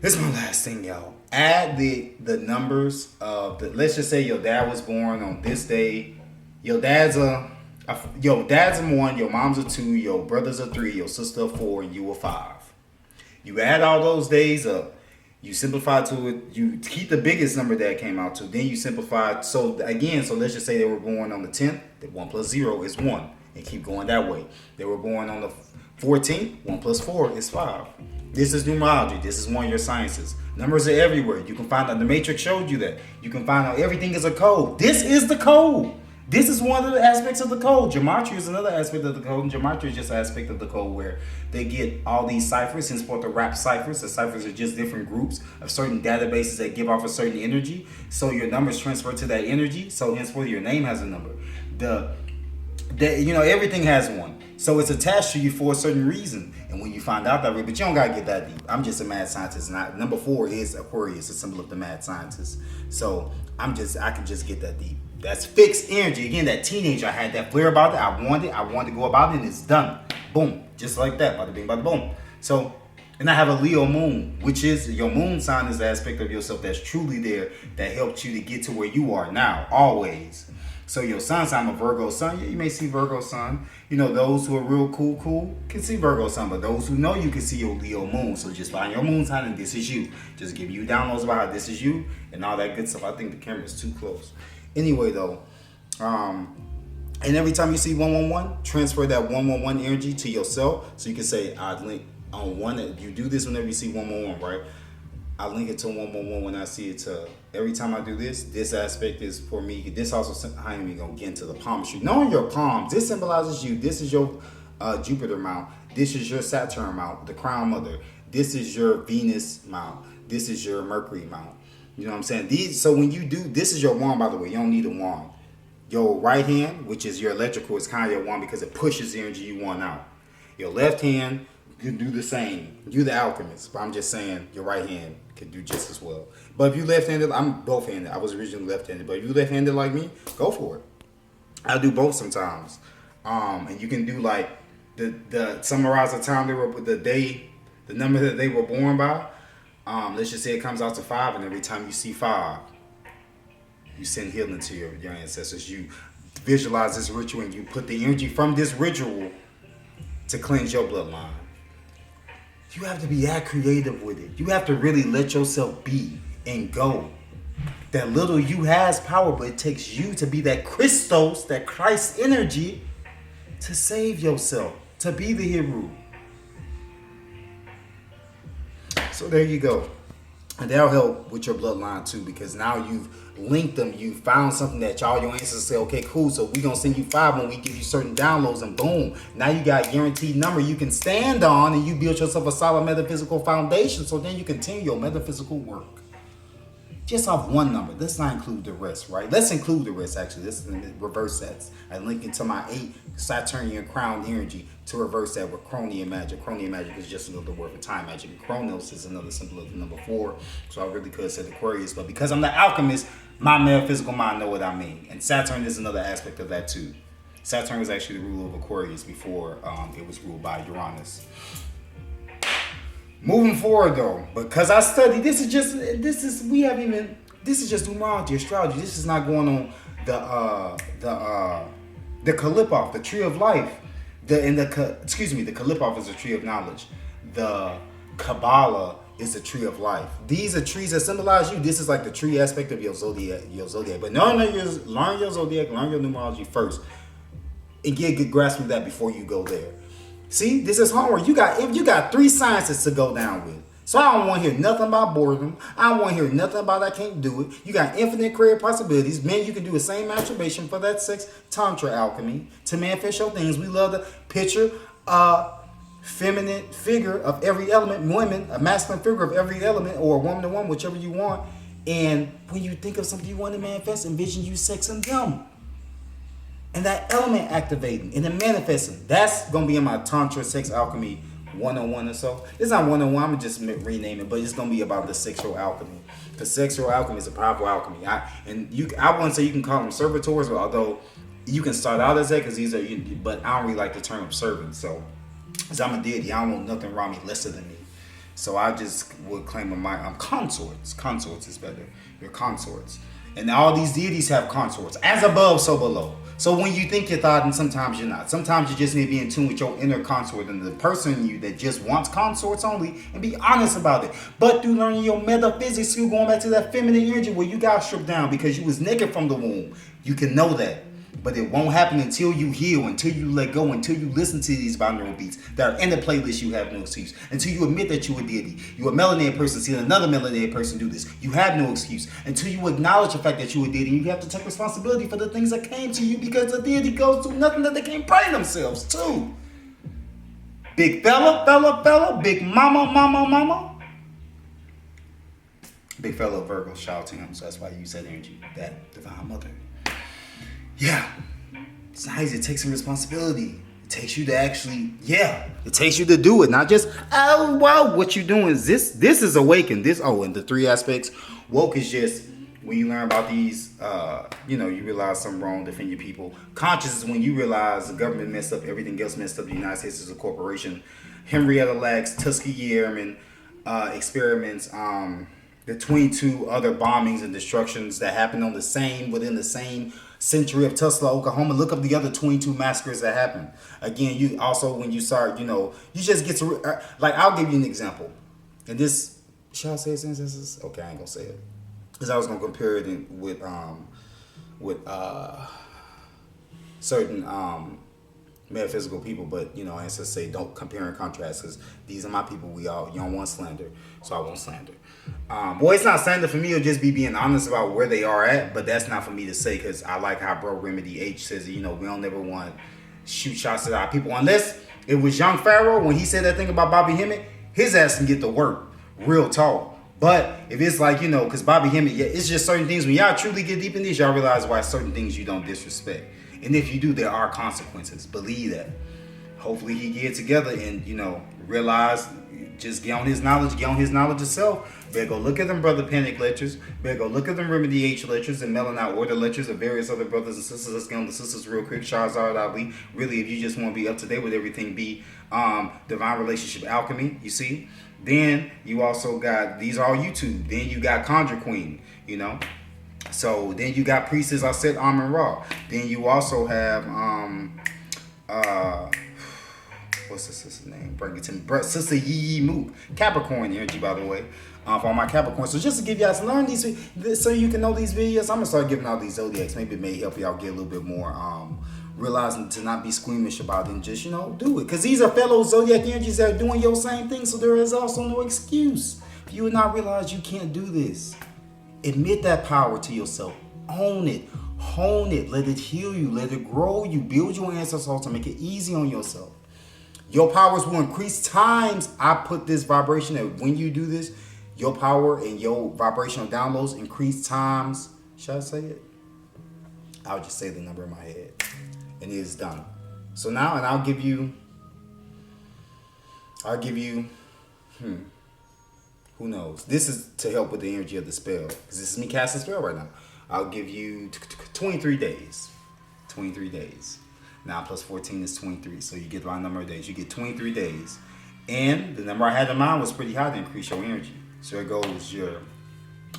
This is my last thing, y'all. Add the numbers of the, let's just say your dad was born on this day. Your dad's a 1, your mom's a 2, your brother's a 3, your sister a 4, and you a 5. You add all those days up, you simplify to it, you keep the biggest number that came out to, then you simplify. So let's just say they were born on the 10th, that 1 plus 0 is 1, and keep going that way. They were born on the 14th, 1 plus 4 is 5. This is numerology. This is one of your sciences. Numbers are everywhere. You can find out, the Matrix showed you that. You can find out everything is a code. This is the code. This is one of the aspects of the code. Gematria is another aspect of the code. And gematria is just an aspect of the code where they get all these ciphers, henceforth the rap ciphers. The ciphers are just different groups of certain databases that give off a certain energy. So your numbers transfer to that energy. So henceforth your name has a number. Everything has one. So it's attached to you for a certain reason. And when you find out that way, but you don't gotta get that deep. I'm just a mad scientist, and number 4 is Aquarius, a symbol of the mad scientist. So I can just get that deep. That's fixed energy. Again, that teenager, I had that flare about it. I wanted to go about it, and it's done. Boom. Just like that. Bada bing, bada boom. So, and I have a Leo moon, which is your moon sign is the aspect of yourself that's truly there, that helped you to get to where you are now, always. So your sun sign, I'm a Virgo sun. Yeah, you may see Virgo sun. You know, those who are real cool can see Virgo sun, but those who know you can see your Leo moon. So just find your moon sign and this is you. Just give you downloads about how this is you and all that good stuff. I think the camera is too close. Anyway, though, and every time you see 111, transfer that 111 energy to yourself. So you can say, I link on one. You do this whenever you see 111, right? I link it to 111 when I see it to every time I do this. This aspect is for me. This also, I ain't even gonna get into the palmistry. Knowing your palms, this symbolizes you. This is your Jupiter mount. This is your Saturn mount, the crown mother. This is your Venus mount. This is your Mercury mount. You know what I'm saying? So when you do, this is your wand, by the way. You don't need a wand. Your right hand, which is your electrical, is kind of your wand because it pushes the energy you want out. Your left hand, you do the same. You the alchemist, but I'm just saying your right hand can do just as well. But if you left-handed, I'm both-handed. I was originally left-handed, but if you left-handed like me, go for it. I do both sometimes. And you can do like the summarize the time they were, the number that they were born by. Let's just say it comes out to 5, and every time you see 5, you send healing to your ancestors. You visualize this ritual, and you put the energy from this ritual to cleanse your bloodline. You have to be that creative with it. You have to really let yourself be and go. That little you has power, but it takes you to be that Christos, that Christ energy, to save yourself, to be the hero. So there you go. And that'll help with your bloodline too, because now you've linked them. You found something that y'all, your ancestors say, okay, cool. So we're going to send you 5 when we give you certain downloads, and boom. Now you got a guaranteed number you can stand on, and you build yourself a solid metaphysical foundation. So then you continue your metaphysical work. Just off one number. Let's not include the rest, right? Let's include the rest, actually. Let's reverse that. I link into my 8 Saturnian crown energy to reverse that with Cronian magic. Cronian magic is just another word for time magic. And Chronos is another symbol of the number 4. So I really could have said Aquarius, but because I'm the alchemist, my metaphysical mind know what I mean. And Saturn is another aspect of that too. Saturn was actually the ruler of Aquarius before it was ruled by Uranus. Moving forward though, because I study, this is just numerology, astrology. This is not going on the Kalipov, the tree of life. The Kalipov is a tree of knowledge. The Kabbalah is the tree of life. These are trees that symbolize you. This is like the tree aspect of your zodiac. But learn your zodiac, learn your numerology first, and get a good grasp of that before you go there. See, this is homework. You got 3 sciences to go down with. So I don't want to hear nothing about boredom. I don't want to hear nothing about I can't do it. You got infinite creative possibilities. Men, you can do the same masturbation for that sex, tantra alchemy, to manifest your things. We love to picture a feminine figure of every element, women, a masculine figure of every element, or a woman to woman, whichever you want. And when you think of something you want to manifest, envision you sexing them. And that element activating and then manifesting. That's going to be in my Tantra Sex Alchemy 101 or so. It's not 101, I'm going to just rename it, but it's going to be about the sexual alchemy. Because sexual alchemy is a powerful alchemy. I wouldn't say you can call them servitors, although you can start out as that, because these are, but I don't really like the term servant. So, because I'm a deity, I don't want nothing around me lesser than me. So I just would claim I'm consorts. Consorts is better. You're consorts. And all these deities have consorts. As above, so below. So when you think you're thought, and sometimes you're not. Sometimes you just need to be in tune with your inner consort and the person in you that just wants consorts only, and be honest about it. But through learning your metaphysics, you going back to that feminine energy where you got stripped down because you was naked from the womb. You can know that. But it won't happen until you heal, until you let go, until you listen to these binaural beats that are in the playlist. You have no excuse. Until you admit that you're a deity. You're a melanated person seeing another melanated person do this. You have no excuse. Until you acknowledge the fact that you're a deity, you have to take responsibility for the things that came to you, because the deity goes through nothing that they can't bring themselves to. Big fella, big mama. Big fella Virgo, shout out to him. So that's why you use that energy, that divine mother. Yeah, it's nice. It takes some responsibility. It takes you to actually, it takes you to do it. Not just, oh, wow, what you doing is this is awakened. And the 3 aspects. Woke is just when you learn about these, you realize something wrong, defend your people. Conscious is when you realize the government messed up, everything else messed up. The United States is a corporation. Henrietta Lacks, Tuskegee Airmen, experiments, the 22 other bombings and destructions that happened within the same century of Tulsa, Oklahoma. Look up the other 22 massacres that happened. Again, you also, when you start, you just get to, I'll give you an example. And this, should I say it? Okay, I ain't gonna say it. Because I was gonna compare it with certain metaphysical people, but ancestors say don't compare and contrast because these are my people. You don't want slander, so I won't slander. It's not slander for me. It'll just be being honest about where they are at, but that's not for me to say because I like how Bro Remedy H says, we don't ever want to shoot shots at our people unless it was Young Pharaoh when he said that thing about Bobby Hemmett. His ass can get to work, real talk. But if it's like, because Bobby Hemmett, it's just certain things. When y'all truly get deep in this, y'all realize why certain things you don't disrespect. And if you do, there are consequences. Believe that. Hopefully he get together and, realize, just get on his knowledge itself. Better go look at them Brother Panic lectures. Better go look at them Remedy H lectures and Melanite Order lectures of various other brothers and sisters. Let's get on the sisters real quick. Shahzad Ali. Really, if you just want to be up to date with everything, be Divine Relationship Alchemy, you see? Then you also got, these are all YouTube. Then you got Conjure Queen, So then you got Priestess Aset Amun Ra. Then you also have what's the sister's name? Bring it to me. Sister Yee Mook. Capricorn energy, by the way. For all my Capricorn. So just to give y'all to learn these so you can know these videos, I'm gonna start giving out these zodiacs. Maybe it may help y'all get a little bit more realizing to not be squeamish about it and just, do it. Because these are fellow zodiac energies that are doing your same thing, so there is also no excuse. If you would not realize you can't do this, admit that power to yourself. Own it. Hone it. Let it heal you. Let it grow you. Build your ancestors to make it easy on yourself. Your powers will increase times. I put this vibration that when you do this, your power and your vibrational downloads increase times. Should I say it? I'll just say the number in my head. And it is done. So now, and I'll give you, who knows? This is to help with the energy of the spell. Because this is me casting a spell right now. I'll give you 23 days. 23 days. 9 plus 14 is 23. So you get the right number of days. You get 23 days. And the number I had in mind was pretty high to increase your energy. So it goes your...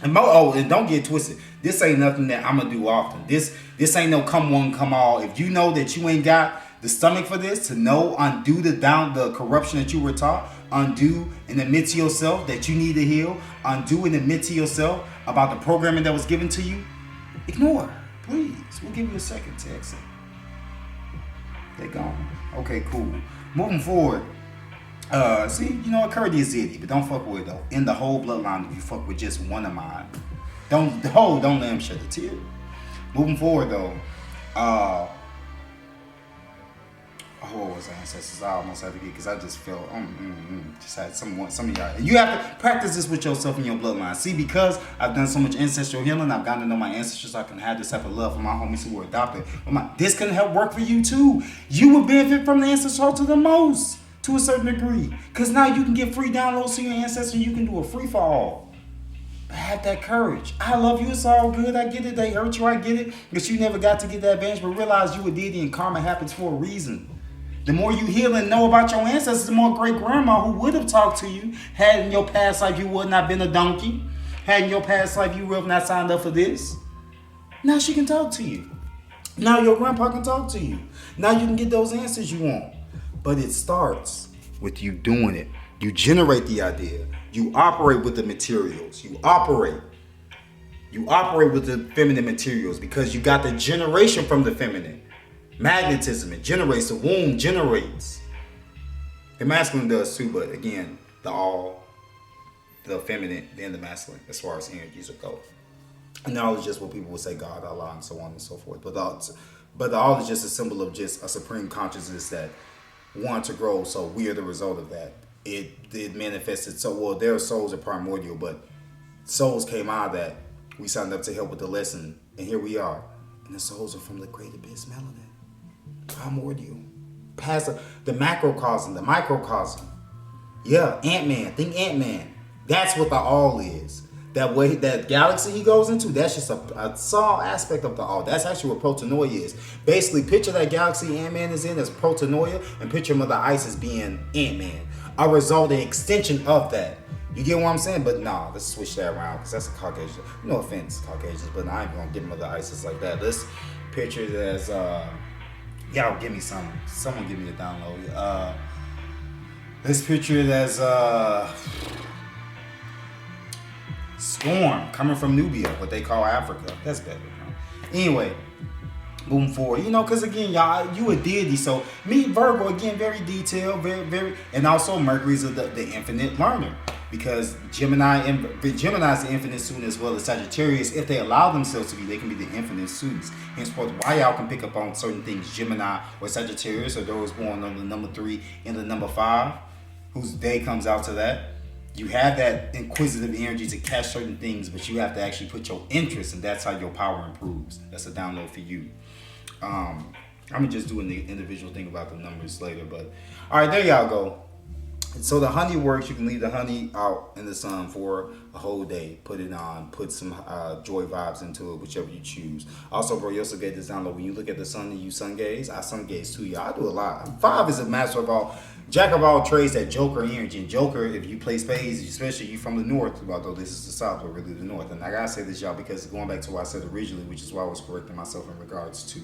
And don't get twisted. This ain't nothing that I'm going to do often. This ain't no come one, come all. If you know that you ain't got the stomach for this, to undo the corruption that you were taught, undo and admit to yourself that you need to heal, undo and admit to yourself about the programming that was given to you, ignore. Please. We'll give you a second to exit. They're gone. Okay, cool. Moving forward. Curdy is zitty, but don't fuck with it though. In the whole bloodline, if you fuck with just one of mine, don't let him shed a tear. Moving forward though, what was ancestors? I almost had to get because I just felt just had some of y'all. You have to practice this with yourself in your bloodline. See, because I've done so much ancestral healing, I've gotten to know my ancestors. I can have this type of love for my homies who were adopted. This can help work for you too. You will benefit from the ancestral to the most. To a certain degree. Because now you can get free downloads to your ancestors and you can do a free for all. But have that courage. I love you. It's all good. I get it. They hurt you. I get it. Because you never got to get that advantage. But realize you a deity and karma happens for a reason. The more you heal and know about your ancestors, the more great grandma who would have talked to you, had in your past life you would not have been a donkey. Had in your past life you would have not signed up for this. Now she can talk to you. Now your grandpa can talk to you. Now you can get those answers you want. But it starts with you doing it. You generate the idea. You operate with the materials. You operate with the feminine materials because you got the generation from the feminine. Magnetism, it generates. The womb generates. The masculine does too, but again, the feminine, then the masculine, as far as energies go. And knowledge is just what people would say, God, Allah, and so on and so forth. But the all is just a symbol of just a supreme consciousness that want to grow, so we are the result of that. It manifested so well. Their souls are primordial, but souls came out of that. We signed up to help with the lesson, and here we are. And the souls are from the great abyss, melanin, primordial, past the macrocosm, the microcosm. Yeah, Ant-Man. Think Ant-Man. That's what the all is. That way, that galaxy he goes into, that's just a small aspect of the all. That's actually what protanoia is. Basically, picture that galaxy Ant-Man is in as protanoia, and picture Mother Ice as being Ant-Man. A result, an extension of that. You get what I'm saying? But nah, let's switch that around, because that's a Caucasian. No offense, Caucasians, but I ain't gonna give Mother Isis like that. Let's picture it as, y'all give me some. Someone give me a download. Let's picture it as, Storm coming from Nubia, what they call Africa. That's better. Anyway, moving forward. You know, because again, y'all, you a deity. So me, Virgo, again, very detailed, very, and also Mercury's the infinite learner. Because Gemini's the infinite student as well as Sagittarius. If they allow themselves to be, they can be the infinite students. Henceforth, why y'all can pick up on certain things. Gemini or Sagittarius, or those born on the number 3 and the number 5, whose day comes out to that. You have that inquisitive energy to catch certain things, but you have to actually put your interest, and that's how your power improves. That's a download for you. I'm gonna just do an individual thing about the numbers later, but all right, there y'all go. So the honey works. You can leave the honey out in the sun for a whole day. Put it on. Put some joy vibes into it, whichever you choose. Also, bro, you also get this download. When you look at the sun and you sun gaze, I sun gaze too, y'all. I do a lot. 5 is a master of all, jack of all trades. That Joker energy. And Joker, if you play spades, especially you from the north, although this is the south, but really the north. And I gotta say this, y'all, because going back to what I said originally, which is why I was correcting myself in regards to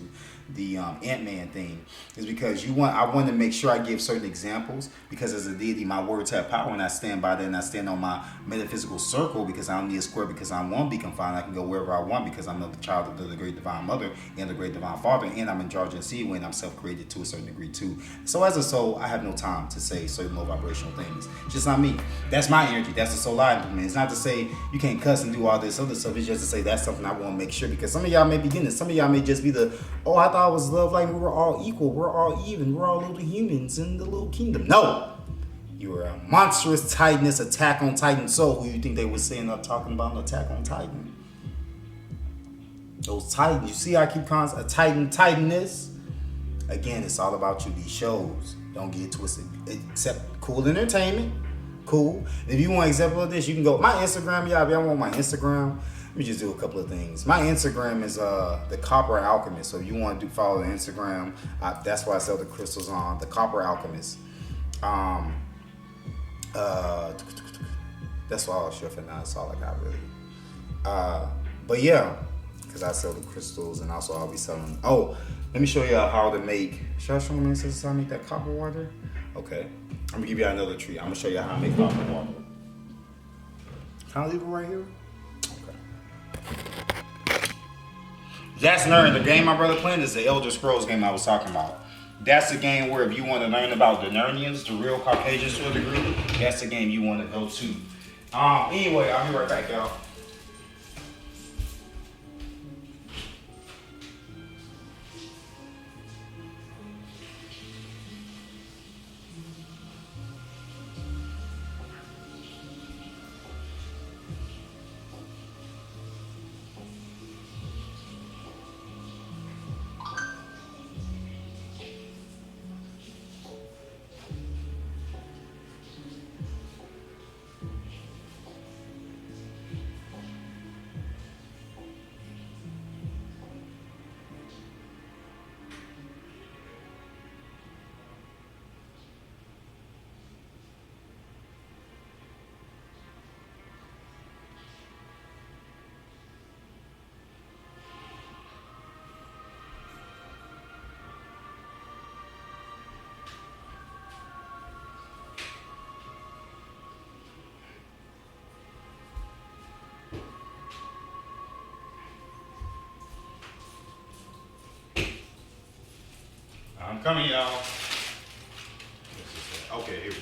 the Ant-Man thing, is because I want to make sure I give certain examples, because as a deity my words have power, and I stand by that, and I stand on my metaphysical circle, because I don't need a square, because I won't be confined. I can go wherever I want, because I'm the child of the great divine mother and the great divine father, and I'm in charge of seed when I'm self-created to a certain degree too. So as a soul, I have no time to say certain low vibrational things. It's just not me. That's my energy. That's the soul I implement. It's not to say you can't cuss and do all this other stuff. It's just to say that's something I want to make sure, because some of y'all may be getting it. Some of y'all may just be I thought it was love, like we were all equal, we're all even, we're all little humans in the little kingdom. No! You are a monstrous Titaness, Attack on Titan soul. Who you think they were saying up talking about an Attack on Titan? Those Titans. You see, I keep calling a Titaness. Again, it's all about you. These shows, don't get twisted. Except cool entertainment, cool. If you want an example of this, you can go my Instagram. Y'all, if y'all want my Instagram, let me just do a couple of things. My Instagram is the Copper Alchemist. So if you want to follow the Instagram, that's why I sell the crystals on the Copper Alchemist. That's all I'll share for now. That's all I got really. But yeah, because I sell the crystals, and also I'll be selling. Oh, let me show you how to make. Should I show me how to make that copper water? Okay, I'm gonna give you another treat. I'm gonna show you how to make copper water. Can I leave it right here? Okay. That's Nerd. The game my brother playing is the Elder Scrolls game I was talking about. That's the game where if you want to learn about the Nernians, the real Caucasians to a degree, that's the game you want to go to. Anyway, I'll be right back, y'all. I'm coming, y'all. Okay, here we go.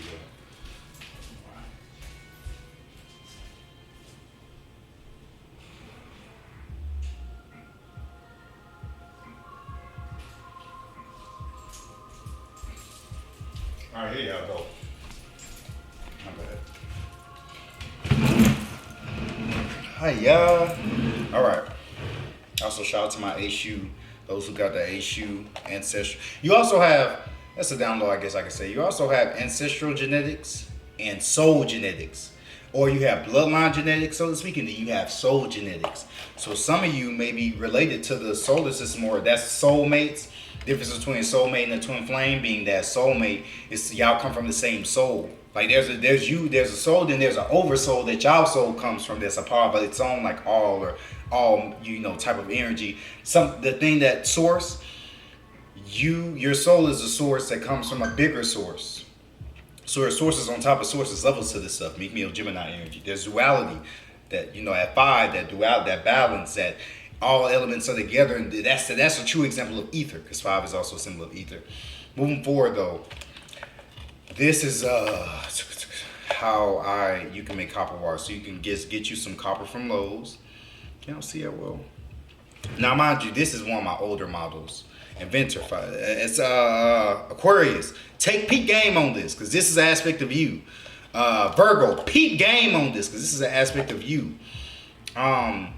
All right, here y'all go. My bad. Hi, y'all. All right. Also, shout out to my HU. Those who got the HU Ancestor. You also have, that's a download, I guess I could say. You also have ancestral genetics and soul genetics. Or you have bloodline genetics, so to speak, and then you have soul genetics. So some of you may be related to the solar system, or that's soulmates. Difference between a soulmate and a twin flame being that soulmate is y'all come from the same soul. Like there's a soul, then there's an oversoul that y'all soul comes from. That's a part of its own, like all type of energy. The thing that source, your soul is a source that comes from a bigger source. So there's sources on top of sources, levels to this stuff. Meet me of Gemini energy. There's duality that, at 5, that balance, that all elements are together, and that's a true example of ether, because 5 is also a symbol of ether. Moving forward, though, this is how you can make copper wire. So you can get you some copper from Lowe's. You don't see it well. Now, mind you, this is one of my older models. Inventor, it's Aquarius. Take peak game on this, because this is an aspect of you. Virgo, peak game on this, because this is an aspect of you.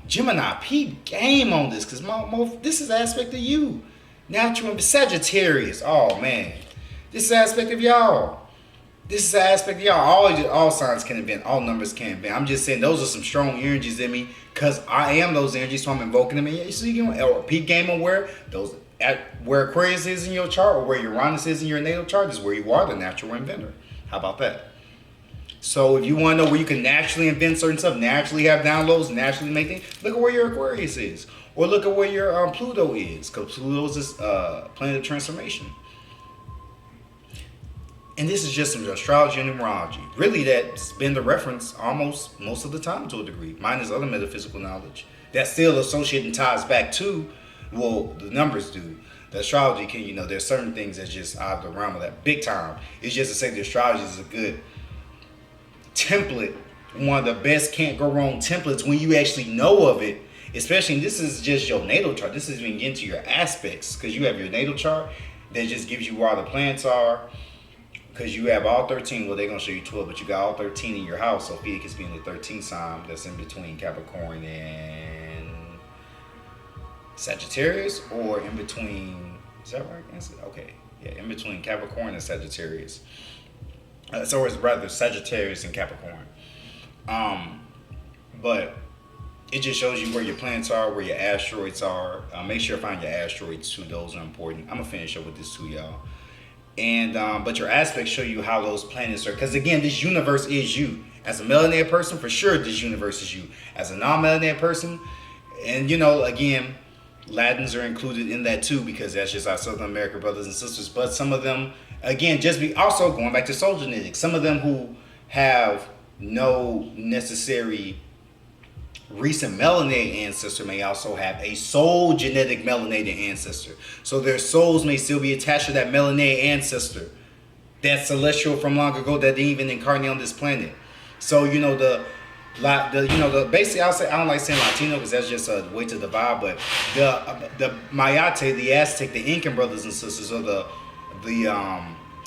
Gemini, peak game on this, because this is an aspect of you. Natural. Sagittarius, oh man, this is an aspect of y'all. This is an aspect of y'all. All signs can invent. All numbers can invent. I'm just saying those are some strong energies in me, because I am those energies, so I'm invoking them. And so you can peak game on where Aquarius is in your chart, or where Uranus is in your natal chart, is where you are the natural inventor. How about that? So if you want to know where you can naturally invent certain stuff, naturally have downloads, naturally make things, look at where your Aquarius is, or look at where your Pluto is, because Pluto is this planet of transformation. And this is just some astrology and numerology. Really, that's been the reference almost most of the time to a degree. Minus other metaphysical knowledge that still associates and ties back to, well, the numbers do. The astrology can, there's certain things that's just out of the realm of that big time. It's just to say the astrology is a good template, one of the best can't go wrong templates when you actually know of it. Especially, this is just your natal chart. This is when you get into your aspects, because you have your natal chart that just gives you where all the planets are. Because you have all 13, well, they're going to show you 12, but you got all 13 in your house. So Phoenix being the 13th sign that's in between Capricorn and Sagittarius, or in between, is that right? Okay, yeah, in between Capricorn and Sagittarius. So it's rather Sagittarius and Capricorn. But it just shows you where your planets are, where your asteroids are. Make sure to find your asteroids too. Those are important. I'm going to finish up with this too, y'all. And but your aspects show you how those planets are, because again, this universe is you. As a melanated person, for sure, this universe is you. As a non-melanated person, and again, Latins are included in that too, because that's just our Southern American brothers and sisters. But some of them, again, also going back to soul genetics, some of them who have no necessary recent melanated ancestor may also have a soul genetic melanated ancestor. So their souls may still be attached to that melanated ancestor, that celestial from long ago that didn't even incarnate on this planet. So basically, I don't like saying Latino because that's just a way to divide, but the Mayate, the Aztec, the Incan brothers and sisters, or the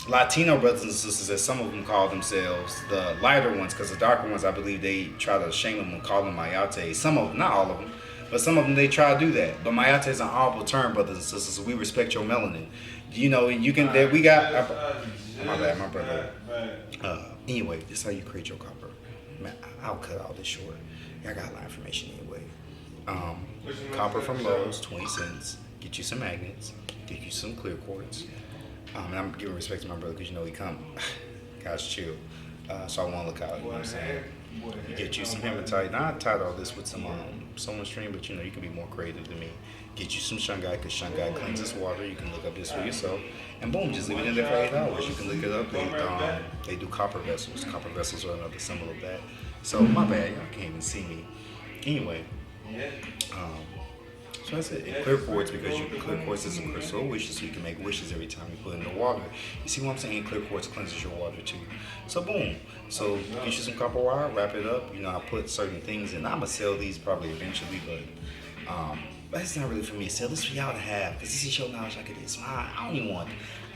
Latino brothers and sisters, as some of them call themselves, the lighter ones, because the darker ones, I believe they try to shame them and call them Mayate. Some of them, not all of them, but some of them, they try to do that. But Mayate is an honorable term, brothers and sisters, so we respect your melanin. And you can, we got, my bad, my brother. Anyway, this is how you create your copper. Man, I'll cut all this short. I got a lot of information anyway. Copper from Lowe's, 20 cents. Get you some magnets. Get you some clear quartz. And I'm giving respect to my brother because he come. Guys, chill. So I want to look out. You know what I'm saying? You get you some hematite. Now I tied all this with some sewing string, but you can be more creative than me. Get you some shungai, because shungai cleanses water. You can look up this for yourself. And boom, just leave it in there for 8 hours. You can look it up. They do copper vessels. Copper vessels are another symbol of that. So my bad, y'all can't even see me. Anyway, so that's it. Clear quartz, because clear quartz is a crystal of wishes, so you can make wishes every time you put in the water. You see what I'm saying? Clear quartz cleanses your water too. So boom. So get you some copper wire, wrap it up. I put certain things in. I'm gonna sell these probably eventually, but it's not really for me to sell. This is for y'all to have, because this is your knowledge like it is mine. I don't even want.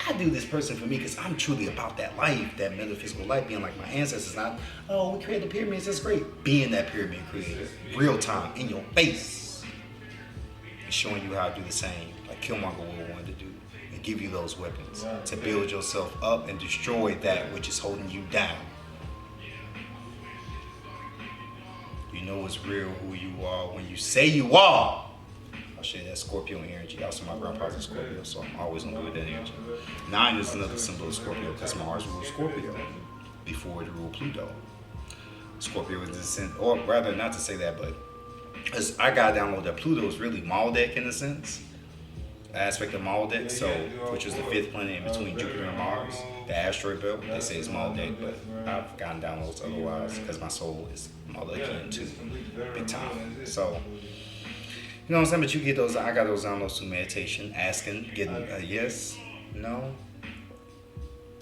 I do this person for me because I'm truly about that life, that metaphysical life, being like my ancestors. Not, oh, we created the pyramids, that's great. Being that pyramid creator, real time, in your face, and showing you how to do the same, like Killmonger would want to do, and give you those weapons to build yourself up and destroy that which is holding you down. You know it's real who you are when you say you are. I'll share that Scorpio energy. Also, my grandpa's a Scorpio, so I'm always going to be with that energy. 9 is another symbol of Scorpio, because Mars ruled Scorpio before it ruled Pluto. Scorpio is descent, or rather, not to say that, but as I got to download that Pluto is really Maldek in a sense. The aspect of Maldek, so which was the 5th planet in between Jupiter and Mars, the asteroid belt. They say it's Maldek, but I've gotten downloads otherwise because my soul is Maldekian too, big time. So You know what I'm saying? But you get those. I got those downloads through meditation, asking, getting a yes, no.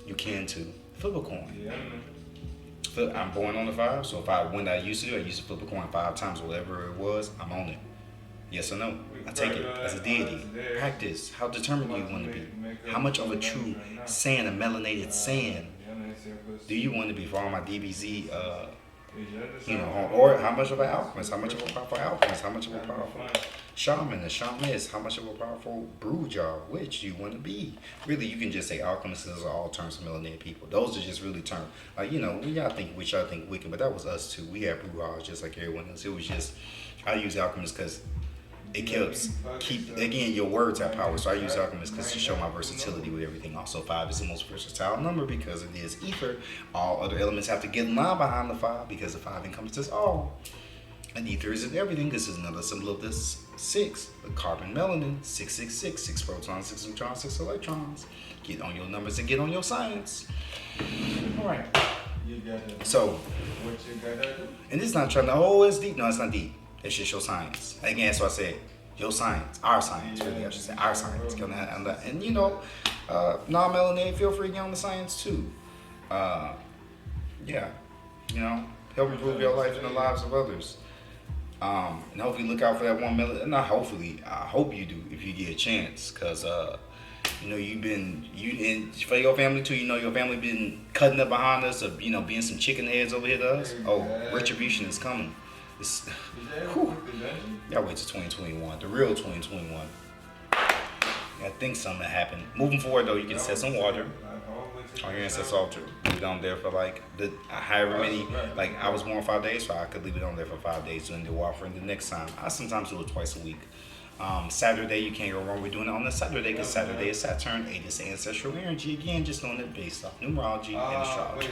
You can too. Flip a coin. Yeah, I'm born on the 5, so if when I used to flip a coin 5 times, whatever it was, I'm on it. Yes or no? I take it as a deity. Practice. How determined do you want to be? How much of a true sand, a melanated sand, do you want to be for all my DBZ, or how much of an alchemist, how much of a powerful alchemist, how much of a powerful shaman, a shamanist, how much of a powerful brood jar, which you want to be. Really, you can just say alchemists are all terms for melanated people. Those are just really terms. Like, when y'all think witch, y'all think wicked, but that was us too. We had brood jars just like everyone else. It was just, I use alchemist because it again, your words have power. So I use alchemist because to show my versatility with everything. Also, 5 is the most versatile number because it is ether. All other elements have to get in line behind the 5 because the 5 encompasses all. And ether isn't everything. This is another symbol of this 6. The carbon melanin, 666, 6 protons, 6 neutrons, 6 electrons. Get on your numbers and get on your science. All right. So, and it's not trying to, it's deep. No, it's not deep. It's just your science. Again, so I said, your science, our science, really, I should say, our science. And non-melanated, feel free to get on the science too. Help improve your life and the lives of others. And hopefully look out for that one melanated, not hopefully, I hope you do if you get a chance, because, and for your family too, your family been cutting up behind us, or, being some chicken heads over here to us. Oh, retribution is coming. Y'all wait till 2021, the real 2021. I think something happened. Moving forward though, you can set some water on your ancestor altar. Leave it on there for however many. Like I was born 5 days, so I could leave it on there for 5 days doing the offering. The next time, I sometimes do it twice a week. Saturday, you can't go wrong with doing it on the Saturday because Saturday is Saturn, 8 is ancestral energy. Again, just doing it based off numerology and astrology.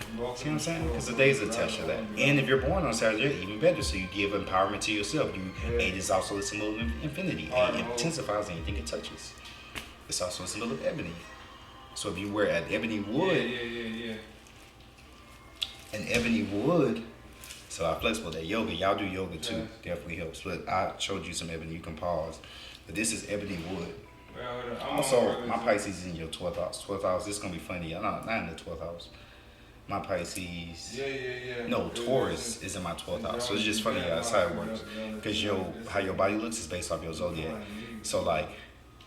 See what I'm saying? Because the days attached to that. And if you're born on Saturday, even better. So you give empowerment to yourself. 8 is also a symbol of infinity. 8 intensifies anything it touches. It's also a symbol of ebony. So if you wear an ebony wood, an ebony wood. So I flexible that yoga. Y'all do yoga too. Definitely helps. But I showed you some ebony. You can pause. But this is ebony wood. Also, my Pisces is in your 12th house. 12th house. This is gonna be funny. Not in the 12th house. My Pisces. No, Taurus is in my 12th house. So it's just funny. That's how it works. Because how your body looks is based off your zodiac. So like,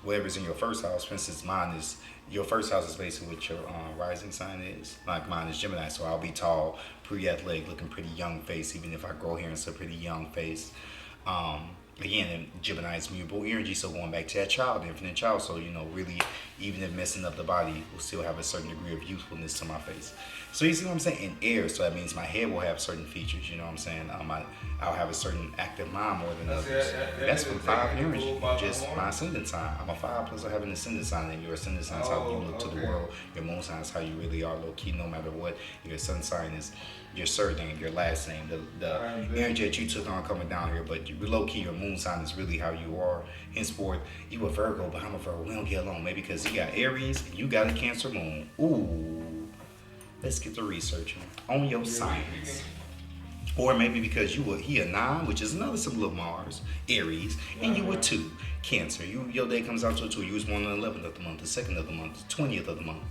whatever's in your first house. For instance, mine is. Your first house is basically what your rising sign is. Like mine is Gemini, so I'll be tall, pretty athletic, looking pretty young face, even if I grow hair, it's a pretty young face. Again, Gemini is mutable energy, so going back to that child, infinite child, so really, even if messing up the body, will still have a certain degree of youthfulness to my face. So you see what I'm saying? In air, so that means my head will have certain features, you know what I'm saying? I'll have a certain active mind more than others. That's with 5 energy, just my ascendant sign. I'm a 5 plus I have an ascendant sign, and your ascendant sign is how you look to the world. Your moon sign is how you really are, low key, no matter what. Your sun sign is your surname, your last name, the energy that you took on coming down here, but low key, your moon sign is really how you are. Henceforth, you a Virgo, but I'm a Virgo. We don't get along, maybe because you got Aries and you got a Cancer moon. Ooh. Let's get to researching on your signs. Or maybe because he a 9, which is another symbol of Mars, Aries, and you a 2, Cancer. Your day comes out to a 2. You was born on the 11th of the month, the 2nd of the month, the 20th of the month.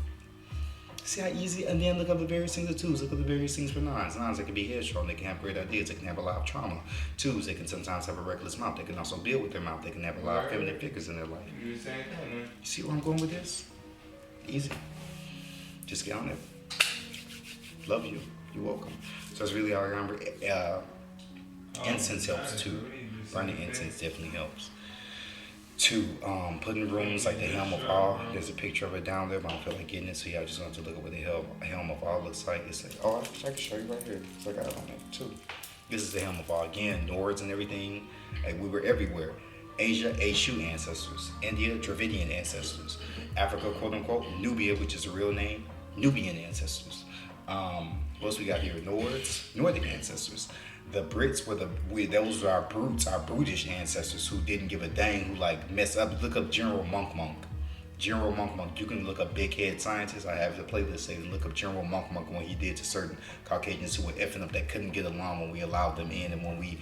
See how easy, and then look up the various things of 2s, look up the various things for 9s. 9s, they can be headstrong, they can have great ideas, they can have a lot of trauma. 2s, they can sometimes have a reckless mouth, they can also build with their mouth, they can have a lot of feminine figures in their life. You see where I'm going with this? Easy. Just get on there. Love you. You're welcome. So that's really all I remember. Incense helps too. Burning incense definitely helps. To put in rooms like the Helm of Awe. There's a picture of it down there, but I don't feel like getting it, so y'all just going to look at what the Helm of Awe looks like. It's like, I can show you right here. So I got it on there too. This is the Helm of Awe. Again, Nords and everything. Like, we were everywhere. Asia, Ashu ancestors. India, Dravidian ancestors. Africa, quote unquote, Nubia, which is a real name, Nubian ancestors. What else we got here? Nords, Northern ancestors. The Brits were those were our brutes, our brutish ancestors who didn't give a dang, who like messed up. Look up General Monk. General Monk Monk. You can look up Big Head Scientist. I have the playlist saved. Look up General Monk Monk, what he did to certain Caucasians who were effing up that couldn't get along when we allowed them in, and when we,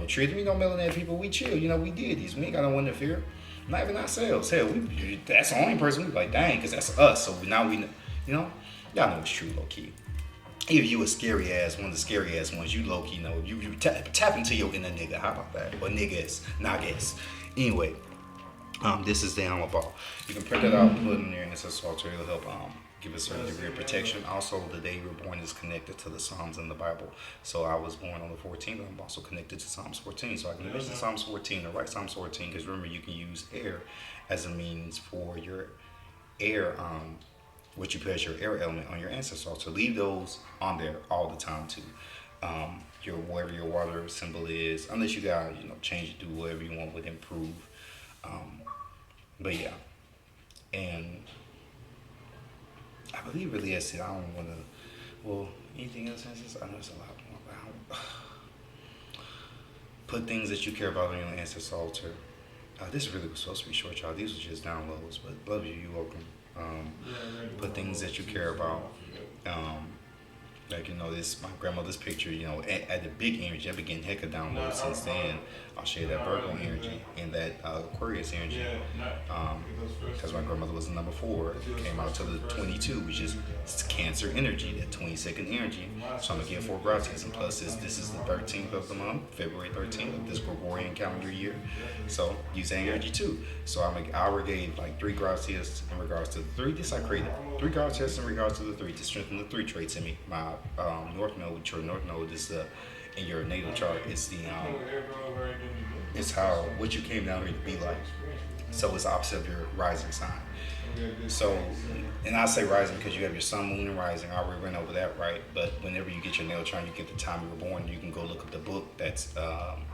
treated melanated people, we chill. We did these. We ain't got no one to fear. Not even ourselves. Hell, that's the only person we like, dang, because that's us. So now y'all know it's true, low key. If you a scary ass, one of the scary ass ones, you low key know. You tap into your inner nigga. How about that? Or niggas, niggas. Anyway, this is the Alma Ball. You can print it out, put it in your ancestor altar. It'll help give a certain degree of protection. Also, the day you were born is connected to the Psalms in the Bible. So I was born on the 14th. I'm also connected to Psalms 14. So I can visit Psalms 14 or write Psalms 14, because remember, you can use air as a means for your air, what you put as your air element on your ancestor altar. Leave those on there all the time too. Whatever your water symbol is, unless you got change it, do whatever you want with improve. But yeah, and I believe really that's it. I don't want to. Well, anything else? I know it's a lot more. But I don't, put things that you care about on your ancestor altar. This really was supposed to be short, y'all. These were just downloads, but love you. You're welcome. Put things that you care about. Like this my grandmother's picture. At the big energy, I've been getting heck of downloads since then. I'll share that Virgo energy and that Aquarius energy. Because my grandmother was the number 4. It came out to the 22, which is Cancer energy, that 22nd energy. So I'm gonna give 4 gratis, and plus this is the 13th of the month, February 13th of this Gregorian calendar year. So use that energy too. So I gave like 3 gratis in regards to the 3. This I created 3 gratis in regards to the 3 to strengthen the 3 traits in me. My North Node, your North Node is in your natal chart. It's it's how what you came down here to be like. So it's opposite of your rising sign. So, and I say rising because you have your sun, moon, and rising. I already went over that, right? But whenever you get your natal chart, you get the time you were born. You can go look up the book that's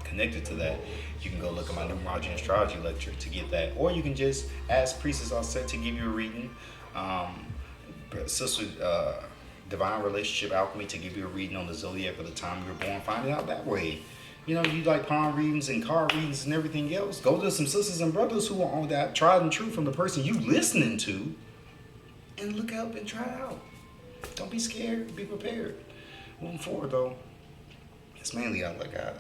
connected to that. You can go look at my numerology and astrology lecture to get that, or you can just ask Priestess Offset to give you a reading. Sister Divine Relationship Alchemy to give you a reading on the zodiac of the time you were born. Find it out that way. You like palm readings and card readings and everything else. Go to some sisters and brothers who are on that tried and true from the person you listening to, and look up and try it out. Don't be scared. Be prepared. Moving forward though, it's mainly all I got.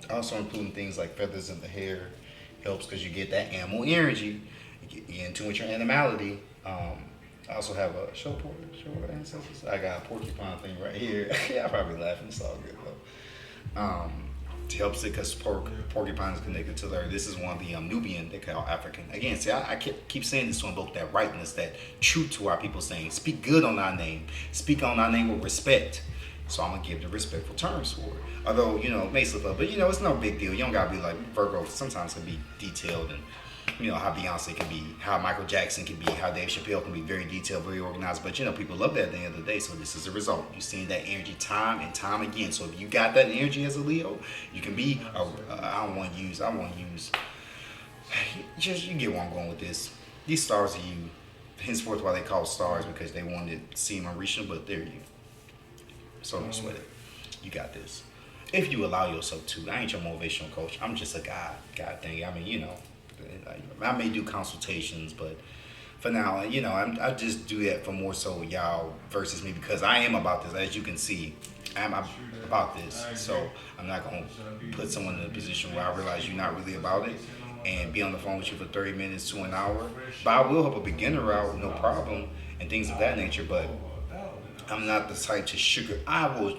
Also including things like feathers in the hair helps because you get that animal energy. You get into with your animality. I also have a show what ancestors. I got a porcupine thing right here. Yeah, I'm probably laughing. It's all good though. It helps it because porcupine is connected to the earth. This is one of the Nubian, they call African. Again, see, I keep saying this to invoke that rightness, that truth to our people saying, speak good on our name. Speak on our name with respect. So I'm going to give the respectful terms for it. Although, it may slip up, but, it's no big deal. You don't got to be like Virgo. Sometimes it can be detailed and, how Beyonce can be, how Michael Jackson can be, how Dave Chappelle can be very detailed, very organized. But, people love that at the end of the day. So this is the result. You're seeing that energy time and time again. So if you got that energy as a Leo, you can be, I want to use, just, you get where I'm going with this. These stars are you. Henceforth, why they call stars, because they wanted to seem unreachable, but they're you. So don't sweat it. You got this. If you allow yourself to. I ain't your motivational coach. I'm just a guy. God dang. I may do consultations, but for now, I just do that for more so y'all versus me, because I am about this. As you can see, I'm about this. So I'm not going to put someone in a position where I realize you're not really about it and be on the phone with you for 30 minutes to an hour. But I will help a beginner out, no problem, and things of that nature. But I'm not the type to sugar. I will.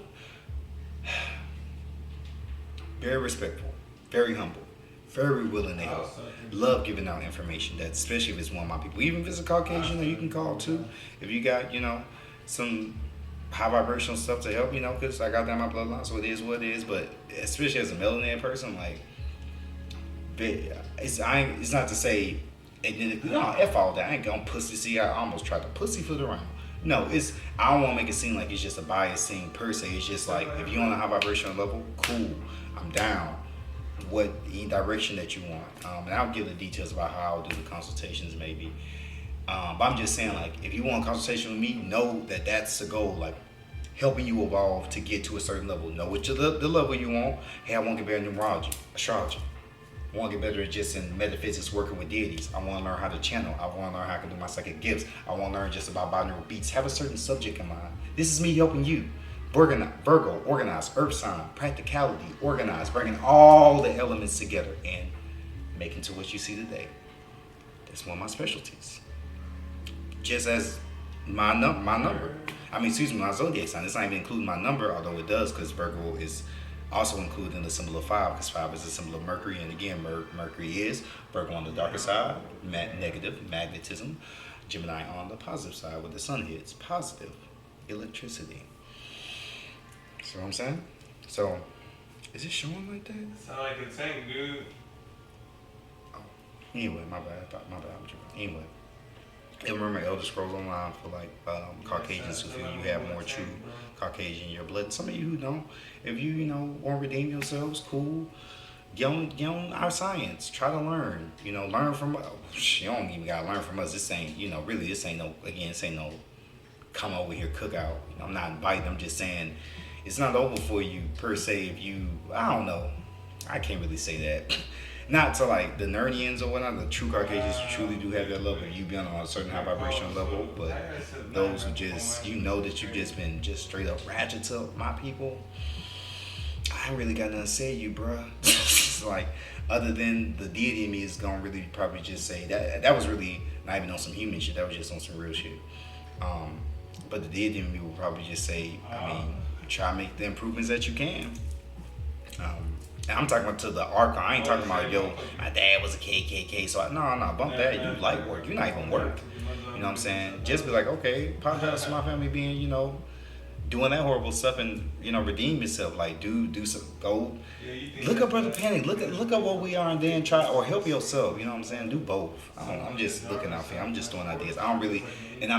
Very respectful, very humble, very willing to help. Love giving out information, that especially if it's one of my people. Even if it's a Caucasian, you can call too. If you got, some high vibrational stuff to help, because I got that in my bloodline, so it is what it is. But especially as a melanated person, it's not to say, F all that. I ain't gonna pussy. See, I almost tried to pussyfoot around. No, I don't want to make it seem like it's just a biased thing per se. It's just like, if you're on a high vibrational level, cool, I'm down. Any direction that you want. And I'll give the details about how I'll do the consultations maybe. But I'm just saying, if you want a consultation with me, know that that's the goal, helping you evolve to get to a certain level. Know what the level you want. Hey, I want to compare numerology, astrology. I want to get better just in metaphysics, working with deities. I want to learn how to channel. I want to learn how I can do my psychic gifts. I want to learn just about binaural beats. Have a certain subject in mind. This is me helping you. Virgo, organize, earth sign, practicality, organize, bringing all the elements together and making to what you see today. That's one of my specialties. Just as my number. Excuse me, my zodiac sign. It's not even including my number, although it does, because Virgo is also included in the symbol of 5, because 5 is a symbol of Mercury, and again, Mercury is Virgo on the darker side, negative magnetism. Gemini on the positive side, where the sun hits, positive electricity. See what I'm saying? So, is it showing like that? Sound like a tank, dude. Oh, anyway, my bad. Anyway. And remember, Elder Scrolls Online for like Caucasians who feel you have more true Caucasian in your blood. Some of you who don't, if you want to redeem yourselves, cool. Get on our science. Try to learn. Learn from us. You don't even gotta learn from us. This ain't this ain't no come over here cookout. I'm not inviting. I'm just saying it's not over for you per se. If you, I don't know, I can't really say that. Not to like the Nerdians or whatnot, the true Caucasians who truly do have that level, you be on a certain high vibrational level, but those who just, that you've just been just straight up ratchet to my people, I ain't really got nothing to say to you, bruh. It's like, other than the deity in me is gonna really probably just say, that was really not even on some human shit, that was just on some real shit. But the deity in me will probably just say, try to make the improvements that you can. And I'm talking about to the archon. I ain't talking about, my dad was a KKK, so no, bump that. You light work. You're not even work. You know what I'm saying? Just be like, okay, apologize to my family being, doing that horrible stuff and, redeem yourself. Like, do some, go, look up Brother Panic. Look up what we are and then try, or help yourself. You know what I'm saying? Do both. I'm just looking out for you. I'm just throwing ideas. I don't really, and I'm